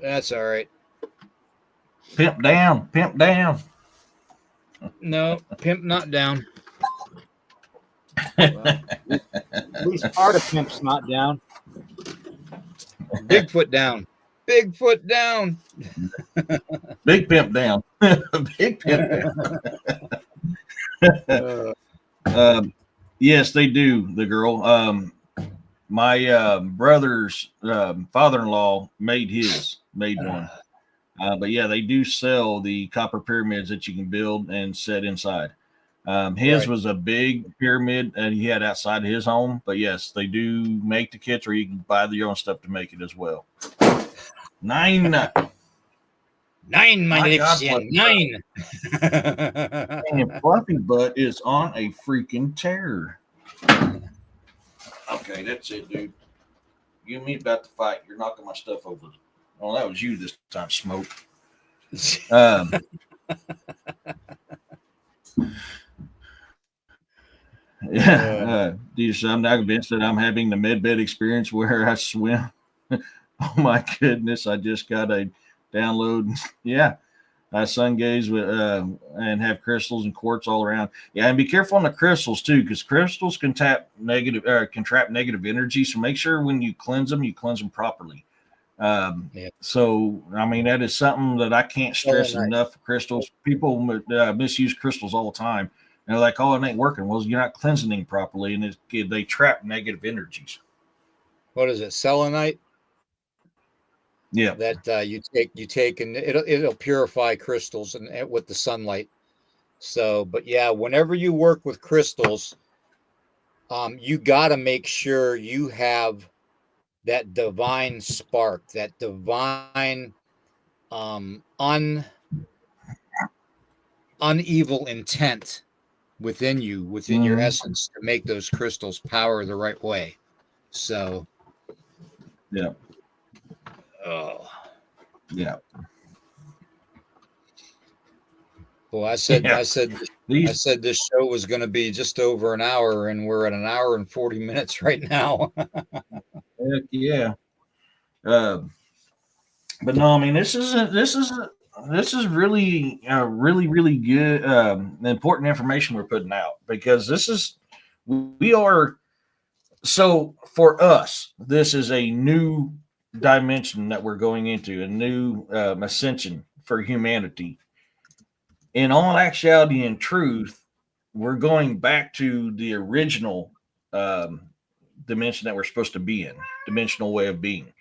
[SPEAKER 1] That's all right.
[SPEAKER 2] Pimp down, pimp down.
[SPEAKER 1] No, pimp not down. Well, at least part of pimp's not down. Bigfoot down. Bigfoot down.
[SPEAKER 2] Big pimp down. Big pimp down. Yes, they do. The girl. My brother's father-in-law made one. But yeah, they do sell the copper pyramids that you can build and set inside. His
[SPEAKER 1] Right.
[SPEAKER 2] was a big pyramid and he had outside of his home. But yes, they do make the kits, or you can buy your own stuff to make it as well. Nine,
[SPEAKER 1] my
[SPEAKER 2] my
[SPEAKER 1] lips
[SPEAKER 2] God,
[SPEAKER 1] in 9.
[SPEAKER 2] and Fluffy Butt is on a freaking tear. Okay, that's it, dude. You and me about to fight. You're knocking my stuff over. Oh, that was you this time, Smoke. Yeah. I'm not convinced that I'm having the medbed experience where I swim. Oh my goodness! I just got a download. Yeah, I sun gaze with and have crystals and quartz all around. Yeah, and be careful on the crystals too, because crystals can trap negative energy. So make sure when you cleanse them properly.
[SPEAKER 1] Yeah.
[SPEAKER 2] So I mean that is something that I can't stress
[SPEAKER 1] Selenite.
[SPEAKER 2] enough. Crystals, people misuse crystals all the time. And they're like, "Oh, it ain't working." Well, you're not cleansing them properly, and they trap negative energies.
[SPEAKER 1] What is it? Selenite?
[SPEAKER 2] Yeah.
[SPEAKER 1] That you take and it'll purify crystals and with the sunlight. So, but yeah, whenever you work with crystals, you got to make sure you have that divine spark, that divine unevil intent within you, within your essence, to make those crystals power the right way. So,
[SPEAKER 2] yeah.
[SPEAKER 1] Oh.
[SPEAKER 2] Yeah.
[SPEAKER 1] Well, I said this show was going to be just over an hour, and we're at an hour and 40 minutes right now.
[SPEAKER 2] Heck yeah. But no, I mean this is really really good important information we're putting out, because we are, so for us this is a new dimension that we're going into, a new ascension for humanity. In all actuality and truth, we're going back to the original dimension that we're supposed to be in, dimensional way of being.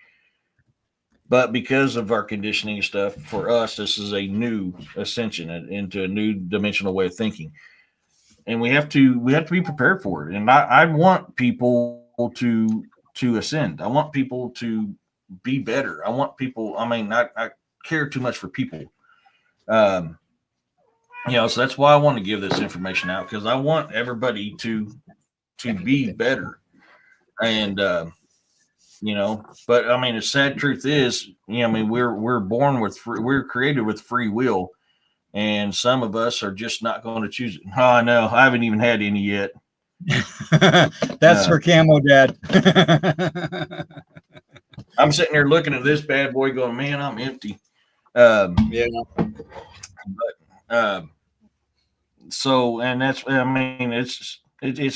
[SPEAKER 2] But because of our conditioning stuff, for us, this is a new ascension into a new dimensional way of thinking, and we have to be prepared for it. And I want people to ascend. I want people to be better. I want people. I mean, I care too much for people. Um, so that's why I want to give this information out, because I want everybody to be better. And but I mean, the sad truth is, I mean, we're born with we're created with free will, and some of us are just not going to choose it. Oh, no, I haven't even had any yet.
[SPEAKER 1] That's for Camo Dad.
[SPEAKER 2] I'm sitting there looking at this bad boy, going, "Man, I'm empty."
[SPEAKER 1] Yeah.
[SPEAKER 2] But so, and that's, I mean, it's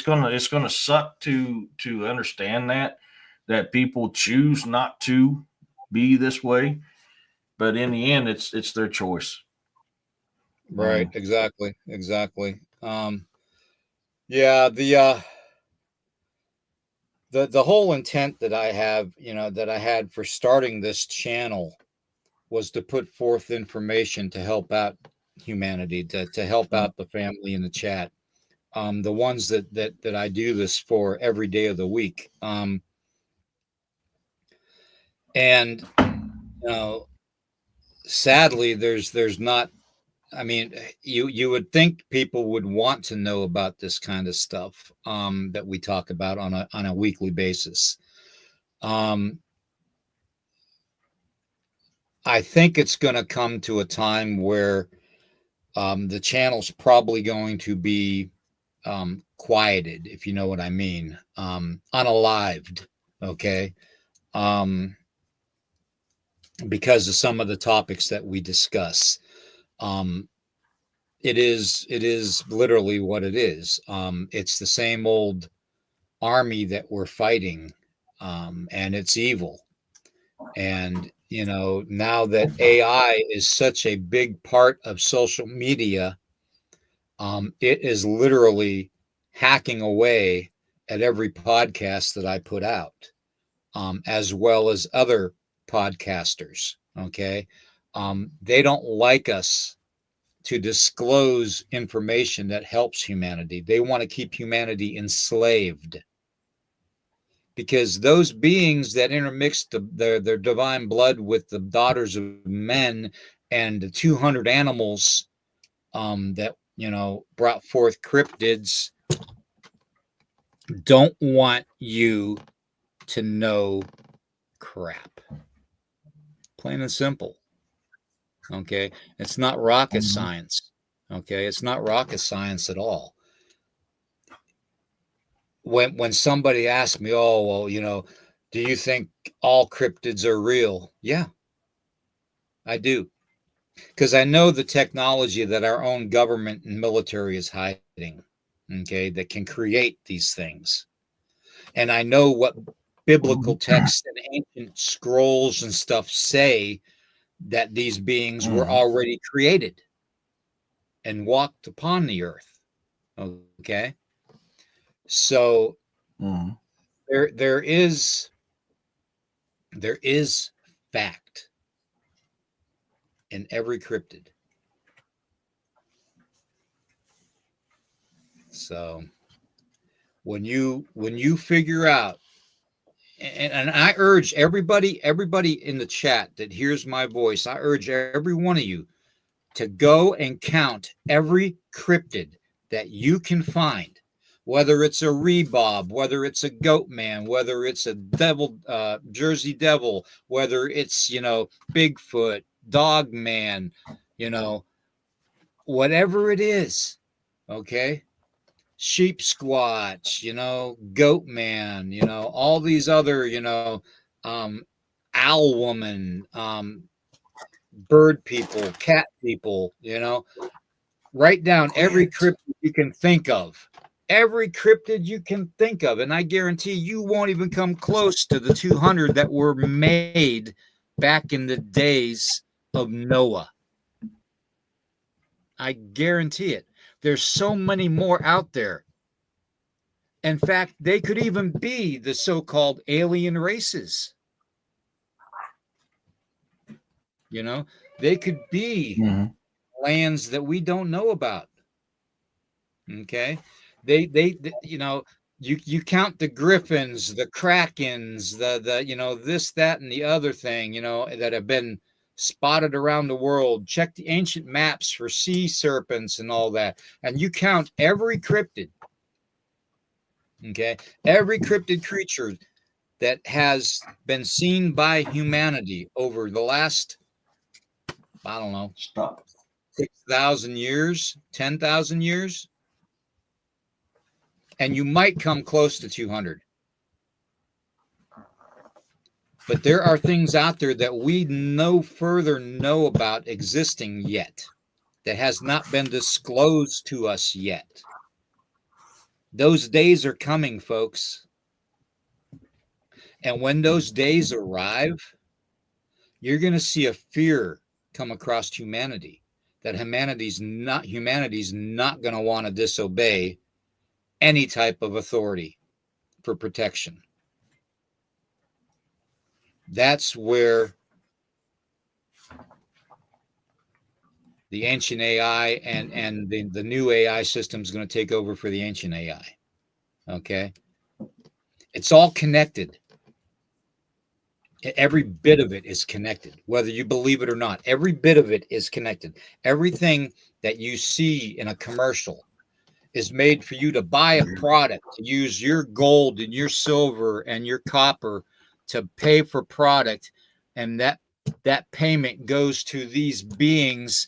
[SPEAKER 2] gonna suck to understand that people choose not to be this way, but in the end, it's their choice.
[SPEAKER 1] Right. Exactly. Yeah. The whole intent that I have, that I had for starting this channel was to put forth information to help out humanity, to help out the family in the chat. The ones that I do this for every day of the week. And sadly, there's not. I mean, you would think people would want to know about this kind of stuff that we talk about on a weekly basis. I think it's going to come to a time where the channel's probably going to be quieted, if you know what I mean, unalived, okay, because of some of the topics that we discuss. Um, it is literally what it is. It's the same old army that we're fighting, and it's evil. And now that AI is such a big part of social media, it is literally hacking away at every podcast that I put out, as well as other podcasters. Okay. They don't like us to disclose information that helps humanity. They want to keep humanity enslaved, because those beings that intermixed their divine blood with the daughters of men and the 200 animals that brought forth cryptids don't want you to know crap. Plain and simple. Okay, it's not rocket science. Okay, it's not rocket science at all. When somebody asks me, "Oh, well, do you think all cryptids are real?" Yeah, I do, because I know the technology that our own government and military is hiding. Okay, that can create these things, and I know what biblical texts and ancient scrolls and stuff say, that these beings were already created and walked upon the earth. Okay, so there is fact in every cryptid. So when you figure out, and I urge everybody in the chat that hears my voice, I urge every one of you to go and count every cryptid that you can find, whether it's a rebob, whether it's a goat man, whether it's a devil, Jersey devil, whether it's Bigfoot, dog man, whatever it is. Okay, sheep squatch, goat man, all these other, owl woman, bird people, cat people, write down every cryptid you can think of. Every cryptid you can think of. And I guarantee you won't even come close to the 200 that were made back in the days of Noah. I guarantee it. There's so many more out there. In fact, they could even be the so-called alien races. You know, they could be lands that we don't know about. Okay, they you know, you count the griffins, the krakens, the you know, this, that, and the other thing, you know, that have been spotted around the world. Check the ancient maps for sea serpents and all that, and you count every cryptid. Okay, every cryptid creature that has been seen by humanity over the last, I don't know, 6,000 years, 10,000 years, and you might come close to 200. But there are things out there that we no further know about existing yet, that has not been disclosed to us yet. Those days are coming, folks. And when those days arrive, you're going to see a fear come across humanity, that humanity's not going to want to disobey any type of authority for protection. That's where the ancient AI and the new AI system is going to take over for the ancient AI. Okay, it's all connected. Every bit of it is connected, whether you believe it or not. Every bit of it is connected. Everything that you see in a commercial is made for you to buy a product, to use your gold and your silver and your copper to pay for product, and that payment goes to these beings,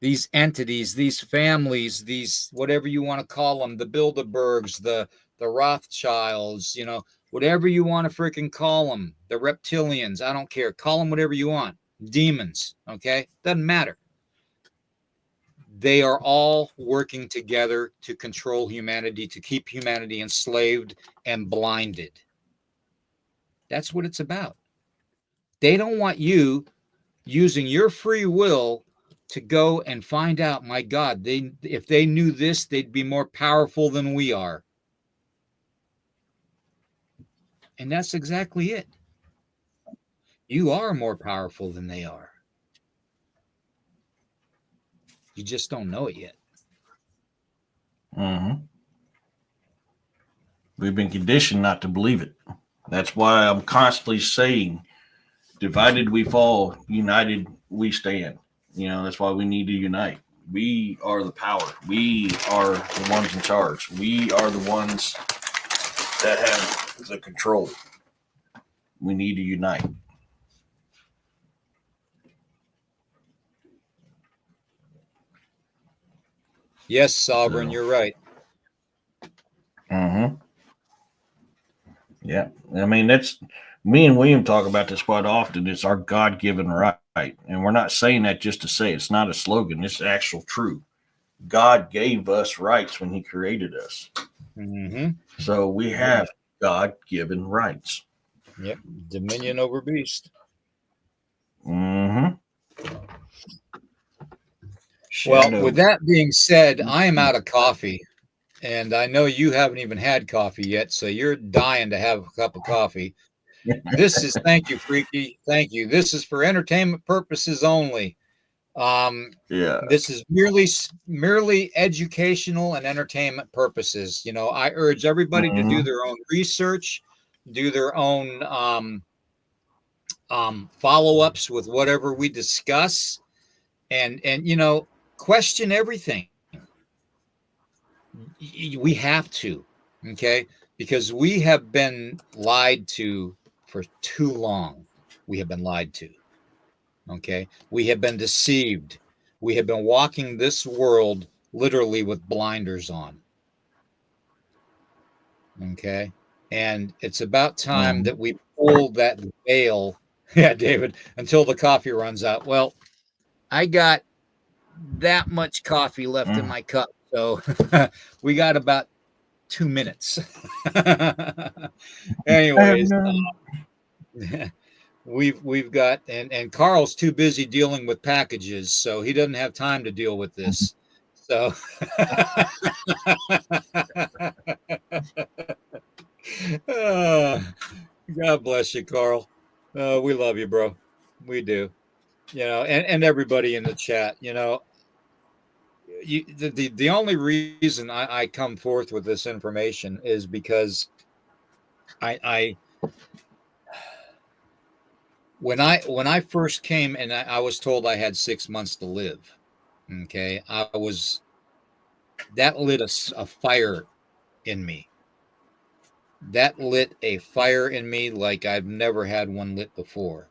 [SPEAKER 1] these entities, these families, these whatever you want to call them, the Bilderbergs, the Rothschilds, you know, whatever you want to freaking call them, the reptilians, I don't care. Call them whatever you want. Demons, okay? Doesn't matter. They are all working together to control humanity, to keep humanity enslaved and blinded. That's what it's about. They don't want you using your free will to go and find out, my God, if they knew this, they'd be more powerful than we are. And that's exactly it. You are more powerful than they are. You just don't know it yet.
[SPEAKER 2] We've been conditioned not to believe it. That's why I'm constantly saying, divided we fall, united we stand. You know, that's why we need to unite. We are the power. We are the ones in charge. We are the ones that have the control. We need to unite.
[SPEAKER 1] Yes, Sovereign,
[SPEAKER 2] So,
[SPEAKER 1] you're right.
[SPEAKER 2] Yeah. I mean, that's me and William talk about this quite often. It's our God given right. And we're not saying that just to say it's not a slogan, it's actual truth. God gave us rights when he created us. So we have God given rights.
[SPEAKER 1] Yep. Dominion over beast.
[SPEAKER 2] Shadow.
[SPEAKER 1] Well, with that being said, I am out of coffee. And I know you haven't even had coffee yet, so you're dying to have a cup of coffee. This is, thank you, Freaky. Thank you. This is for entertainment purposes only. This is merely educational and entertainment purposes. You know, I urge everybody to do their own research, do their own follow-ups with whatever we discuss, and you know, question everything. We have to, okay, because we have been lied to for too long. We have been lied to. Okay, we have been deceived. We have been walking this world literally with blinders on. Okay, and it's about time that we pull that veil. Yeah, David, until the coffee runs out. Well, I got that much coffee left in my cup, so we got about 2 minutes. Anyways, we've got, and Carl's too busy dealing with packages, so he doesn't have time to deal with this. So Uh, God bless you, Carl. We love you, bro. We do. And everybody in the chat. The only reason I come forth with this information is because I when I first came and I was told I had 6 months to live. Okay, that lit a fire in me. That lit a fire in me like I've never had one lit before.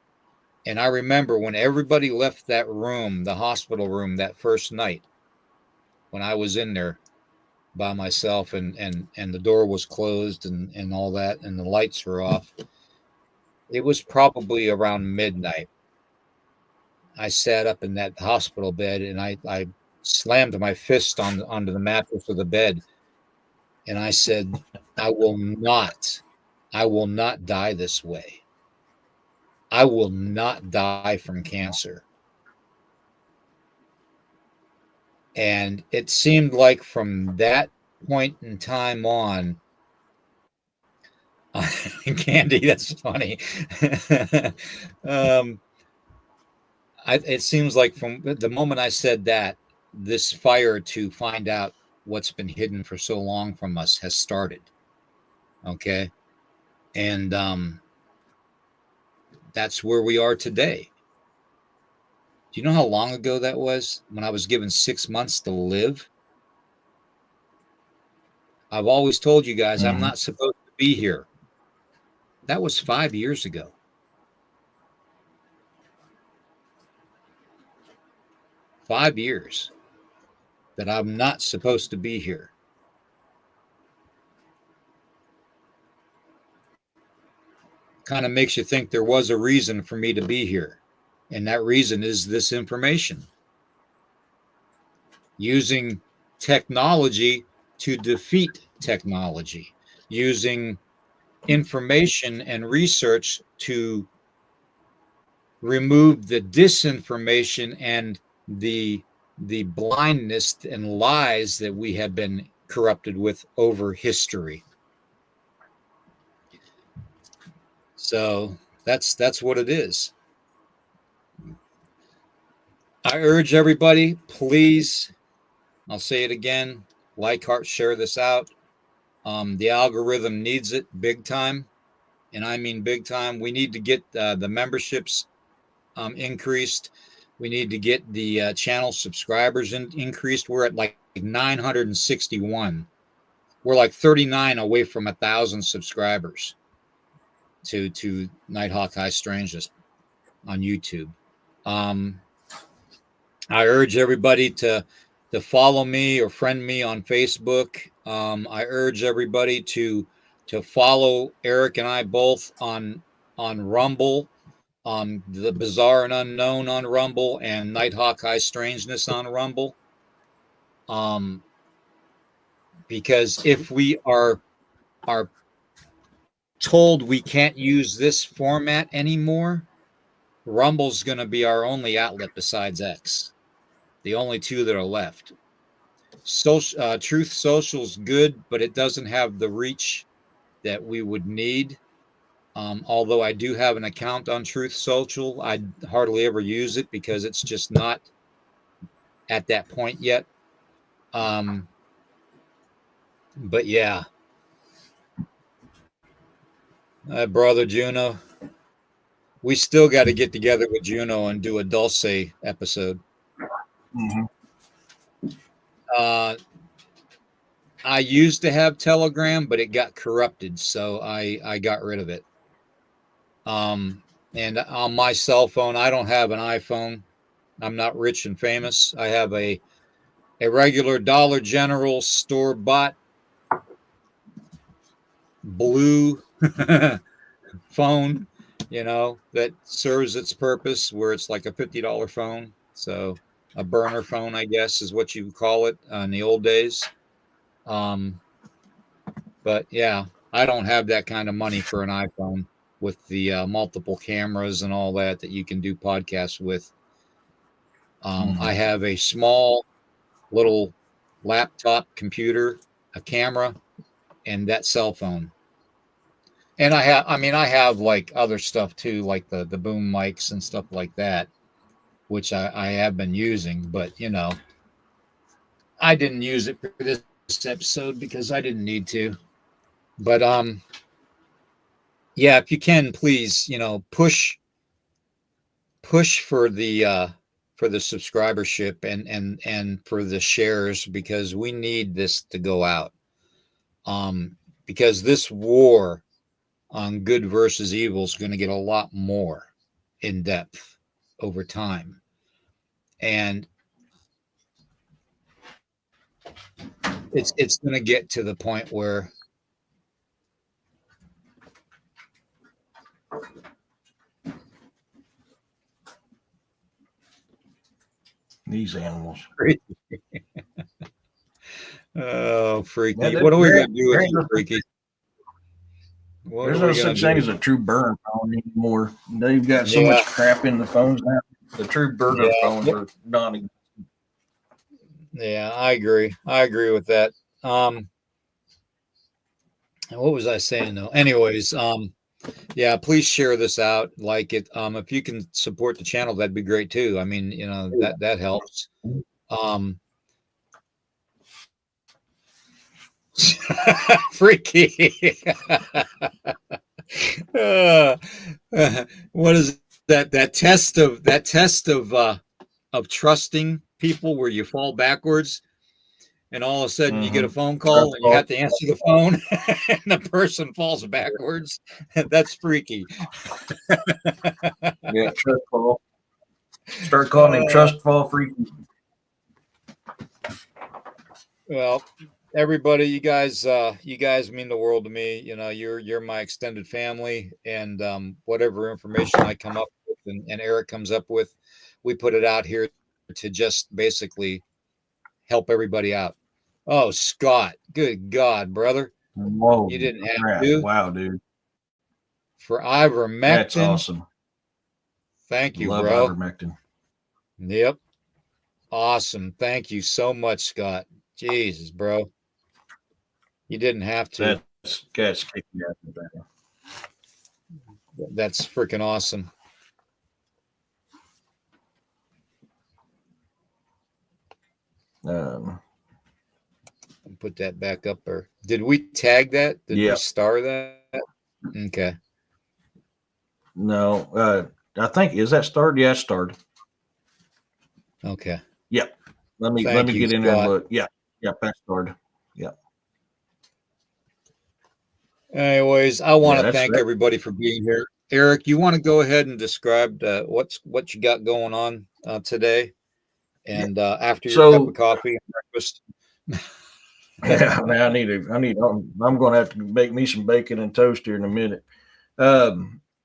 [SPEAKER 1] And I remember when everybody left that room, the hospital room, that first night when I was in there by myself and the door was closed and all that and the lights were off. It was probably around midnight. I sat up in that hospital bed and I slammed my fist onto the mattress of the bed and I said, I will not die this way. I will not die from cancer. And it seemed like from that point in time on, Candy, that's funny. um, it seems like from the moment I said that, this fire to find out what's been hidden for so long from us has started. Okay. And that's where we are today. Do you know how long ago that was when I was given 6 months to live? I've always told you guys I'm not supposed to be here. That was 5 years ago. 5 years that I'm not supposed to be here. Kind of makes you think there was a reason for me to be here. And that reason is this information. Using technology to defeat technology. Using information and research to remove the disinformation and the blindness and lies that we have been corrupted with over history. So that's what it is. I urge everybody, please, I'll say it again, like, heart, share this out. The algorithm needs it big time, and I mean big time. We need to get the memberships increased. We need to get the channel subscribers increased. We're at like 961. We're like 39 away from 1,000 subscribers to Nighthawk High Strangeness on YouTube. I urge everybody to follow me or friend me on Facebook. I urge everybody to follow Eric and I both on Rumble, the Bizarre and Unknown on Rumble, and Nighthawk High Strangeness on Rumble. Because if we are told we can't use this format anymore, Rumble's going to be our only outlet besides X. The only two that are left. Truth Social's good, but it doesn't have the reach that we would need. Although I do have an account on Truth Social, I hardly ever use it because it's just not at that point yet. But yeah, brother Juno, we still got to get together with Juno and do a Dulce episode. I used to have Telegram, but it got corrupted, so I got rid of it. And on my cell phone, I don't have an iPhone. I'm not rich and famous. I have a regular Dollar General store-bought blue phone, that serves its purpose, where it's like a $50 phone. So a burner phone, I guess, is what you would call it in the old days. But yeah, I don't have that kind of money for an iPhone with the multiple cameras and all that you can do podcasts with. I have a small little laptop computer, a camera, and that cell phone. And I have like other stuff too, like the boom mics and stuff like that, which I have been using, but I didn't use it for this episode because I didn't need to. But yeah, if you can, please, push for the subscribership and for the shares, because we need this to go out. Because this war on good versus evil is going to get a lot more in depth over time. And it's going to get to the point where
[SPEAKER 2] These animals.
[SPEAKER 1] oh, freaky.
[SPEAKER 2] Yeah,
[SPEAKER 1] What are we going to do with you, freaky? What
[SPEAKER 2] there's
[SPEAKER 1] are
[SPEAKER 2] no
[SPEAKER 1] we gonna
[SPEAKER 2] such thing
[SPEAKER 1] do?
[SPEAKER 2] as a true burner phone anymore. They've got so
[SPEAKER 1] Yeah,
[SPEAKER 2] much crap in the phones now. The true burner
[SPEAKER 1] yeah,
[SPEAKER 2] phones are not.
[SPEAKER 1] yeah. I agree. I agree with that. What was I saying though? Anyways, yeah, please share this out, like it. If you can support the channel, that'd be great too. I mean, that helps. Um, freaky. uh, what is that? That test of trusting people where you fall backwards and all of a sudden you get a phone call and you have to answer the phone and the person falls backwards. That's freaky.
[SPEAKER 2] Yeah, trust fall. Start calling him trust fall freaky.
[SPEAKER 1] Well, everybody, you guys mean the world to me. You're my extended family, and whatever information I come up with and Eric comes up with, we put it out here to just basically help everybody out. Oh, Scott, good God, brother.
[SPEAKER 2] Whoa,
[SPEAKER 1] You didn't have
[SPEAKER 2] crap.
[SPEAKER 1] to.
[SPEAKER 2] Wow, dude.
[SPEAKER 1] For
[SPEAKER 2] That's
[SPEAKER 1] ivermectin.
[SPEAKER 2] awesome.
[SPEAKER 1] Thank you,
[SPEAKER 2] Love
[SPEAKER 1] bro.
[SPEAKER 2] ivermectin.
[SPEAKER 1] Yep. Awesome. Thank you so much, Scott. Jesus, bro. You didn't have to.
[SPEAKER 2] That's kicking out the back.
[SPEAKER 1] That's freaking awesome. Put that back up there. Did we tag that? Did we star that? Okay.
[SPEAKER 2] No, I think is that started? Yeah, it started.
[SPEAKER 1] Okay.
[SPEAKER 2] Yep. Let me get in there and look. Yeah. Yep, that started. Yep.
[SPEAKER 1] Anyways, I want to thank everybody for being here. Eric, you want to go ahead and describe what you got going on today, and after your cup of coffee and breakfast.
[SPEAKER 2] Yeah, man, I'm going to have to make me some bacon and toast here in a minute.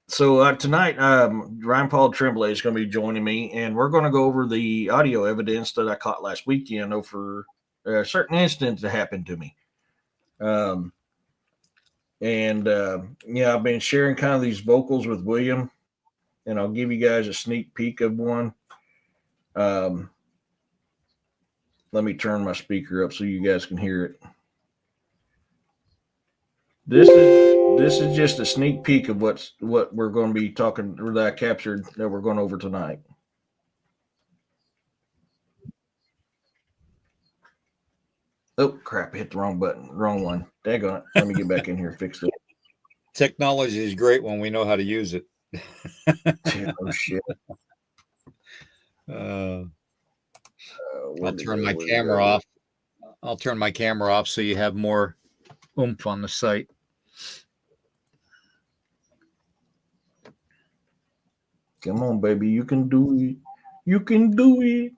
[SPEAKER 2] So tonight, Ryan Paul Tremblay is going to be joining me, and we're going to go over the audio evidence that I caught last weekend over a certain incident that happened to me. I've been sharing kind of these vocals with William, and I'll give you guys a sneak peek of one. Let me turn my speaker up so you guys can hear it. This is just a sneak peek of what we're going to be talking, or that I captured, that we're going over tonight. Oh crap! I hit the wrong button, wrong one. Daggone it! Let me get back in here and fix it.
[SPEAKER 1] Technology is great when we know how to use it.
[SPEAKER 2] Oh shit!
[SPEAKER 1] I'll turn my camera off. I'll turn my camera off so you have more oomph on the site.
[SPEAKER 2] Come on, baby. You can do it. You can do it.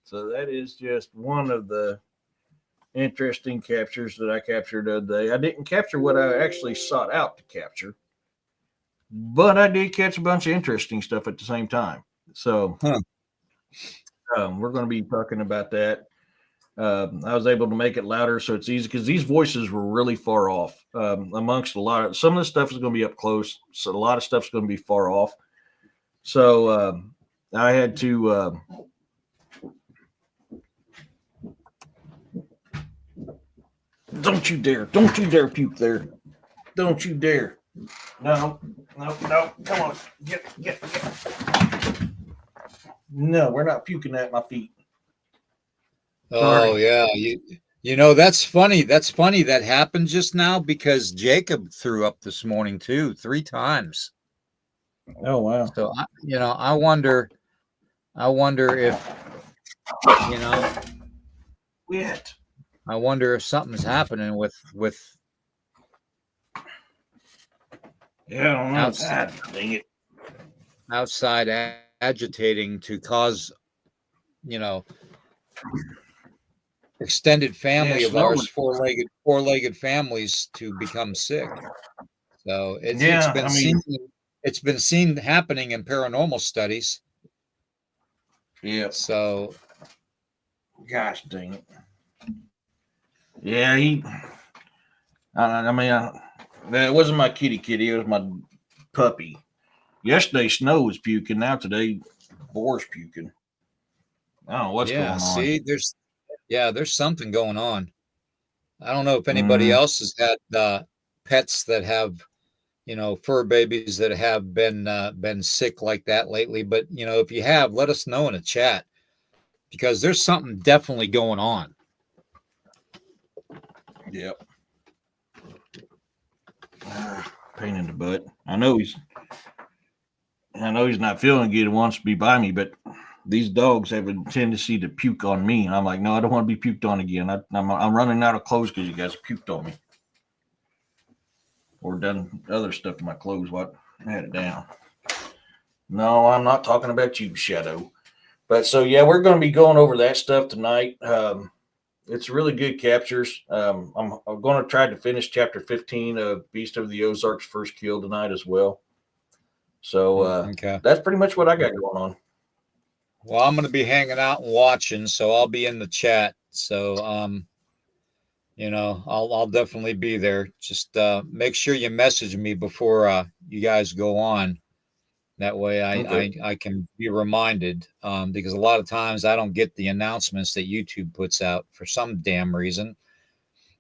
[SPEAKER 2] So that is just one of the interesting captures that I captured the other day. I didn't capture what I actually sought out to capture, but I did catch a bunch of interesting stuff at the same time. So we're going to be talking about that. I was able to make it louder so it's easy because these voices were really far off. Amongst a lot of some of the stuff is going to be up close, so a lot of stuff's going to be far off. So I had to. Don't you dare! Don't you dare puke there! Don't you dare! No, no, no! Come on, get. No, we're not puking at my feet.
[SPEAKER 1] Oh
[SPEAKER 2] Sorry.
[SPEAKER 1] yeah, you know that's funny. That's funny that happened just now because Jacob threw up this morning too, 3 times.
[SPEAKER 2] Oh wow.
[SPEAKER 1] So I wonder if you know,
[SPEAKER 2] Quit.
[SPEAKER 1] I wonder if something's happening with
[SPEAKER 2] Yeah, I don't know.
[SPEAKER 1] outs,
[SPEAKER 2] God dang it.
[SPEAKER 1] outside agitating to cause you know extended
[SPEAKER 2] Yeah,
[SPEAKER 1] family of
[SPEAKER 2] snow.
[SPEAKER 1] ours, four-legged families to become sick. So it's
[SPEAKER 2] Yeah,
[SPEAKER 1] been
[SPEAKER 2] I mean,
[SPEAKER 1] seen happening in paranormal studies.
[SPEAKER 2] yeah.
[SPEAKER 1] So
[SPEAKER 2] Gosh dang it. Yeah, he. I mean, it wasn't my kitty. It was my puppy. Yesterday, Snow was puking. Now today, Boar's puking. I don't know what's
[SPEAKER 1] yeah,
[SPEAKER 2] going on.
[SPEAKER 1] see, there's something going on. I don't know if anybody
[SPEAKER 2] Mm,
[SPEAKER 1] else has had pets that have fur babies that have been sick like that lately. But if you have, let us know in the chat because there's something definitely going on.
[SPEAKER 2] yep. Pain in the butt. I know he's not feeling good and wants to be by me, but these dogs have a tendency to puke on me. And I'm like, no, I don't want to be puked on again. I'm running out of clothes because you guys puked on me or done other stuff to my clothes. What I had it down. No, I'm not talking about you, Shadow. But so yeah, we're going to be going over that stuff tonight. It's really good captures. I'm going to try to finish chapter 15 of Beast of the Ozarks First Kill tonight as well. So
[SPEAKER 1] Okay.
[SPEAKER 2] that's pretty much what I got going on.
[SPEAKER 1] Well, I'm going to be hanging out and watching, so I'll be in the chat. So, I'll definitely be there. Just make sure you message me before you guys go on. That way,
[SPEAKER 2] Okay.
[SPEAKER 1] I can be reminded because a lot of times I don't get the announcements that YouTube puts out for some damn reason.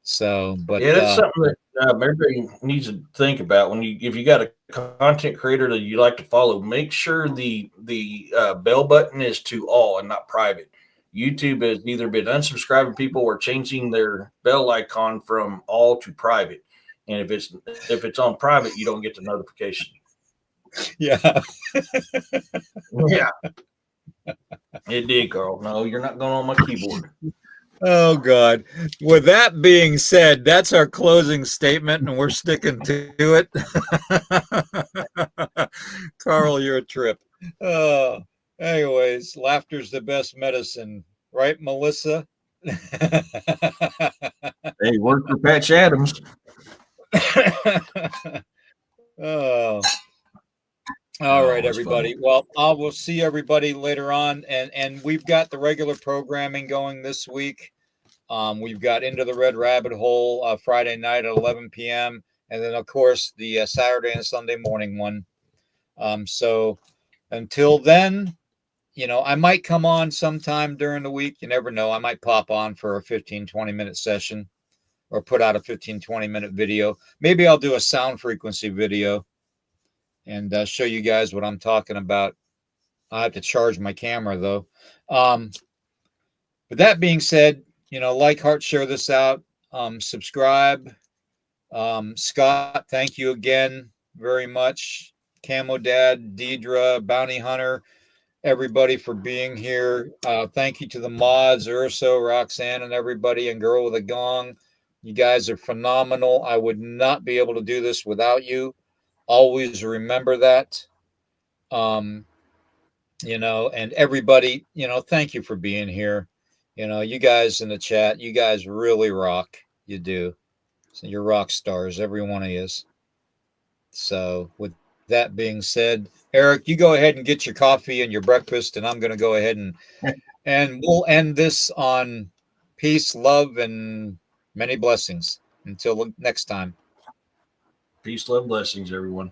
[SPEAKER 1] So, but
[SPEAKER 2] Yeah, that's something that everybody needs to think about when if you got a content creator that you like to follow, make sure the bell button is to all and not private. YouTube has either been unsubscribing people or changing their bell icon from all to private. And if it's on private, you don't get the notification.
[SPEAKER 1] yeah.
[SPEAKER 2] Yeah, it did, Carl. No, you're not going on my keyboard.
[SPEAKER 1] Oh God. With that being said, that's our closing statement, and we're sticking to it. Carl, you're a trip. Oh, anyways, laughter's the best medicine, right, Melissa?
[SPEAKER 2] Hey, work for Patch Adams.
[SPEAKER 1] oh. All
[SPEAKER 2] Oh,
[SPEAKER 1] right,
[SPEAKER 2] that's funny.
[SPEAKER 1] everybody. Well, I will see everybody later on, and we've got the regular programming going this week. We've got Into the Red Rabbit Hole Friday night at 11 p.m. And then, of course, the Saturday and Sunday morning one. So until then, I might come on sometime during the week. You never know. I might pop on for a 15, 20-minute session or put out a 15, 20-minute video. Maybe I'll do a sound frequency video and show you guys what I'm talking about. I have to charge my camera, though. But that being said, like, heart, share this out, subscribe. Scott, thank you again very much. Camo Dad, Deidre, Bounty Hunter, everybody for being here. Thank you to the mods, Urso, Roxanne, and everybody, and Girl with a Gong. You guys are phenomenal. I would not be able to do this without you. Always remember that. And everybody, thank you for being here. You guys in the chat, you guys really rock. You do. So you're rock stars, every one of you. So with that being said, Eric, you go ahead and get your coffee and your breakfast, and I'm going to go ahead and we'll end this on Peace, love, and many blessings. Until next time.
[SPEAKER 2] Peace, love, blessings, everyone.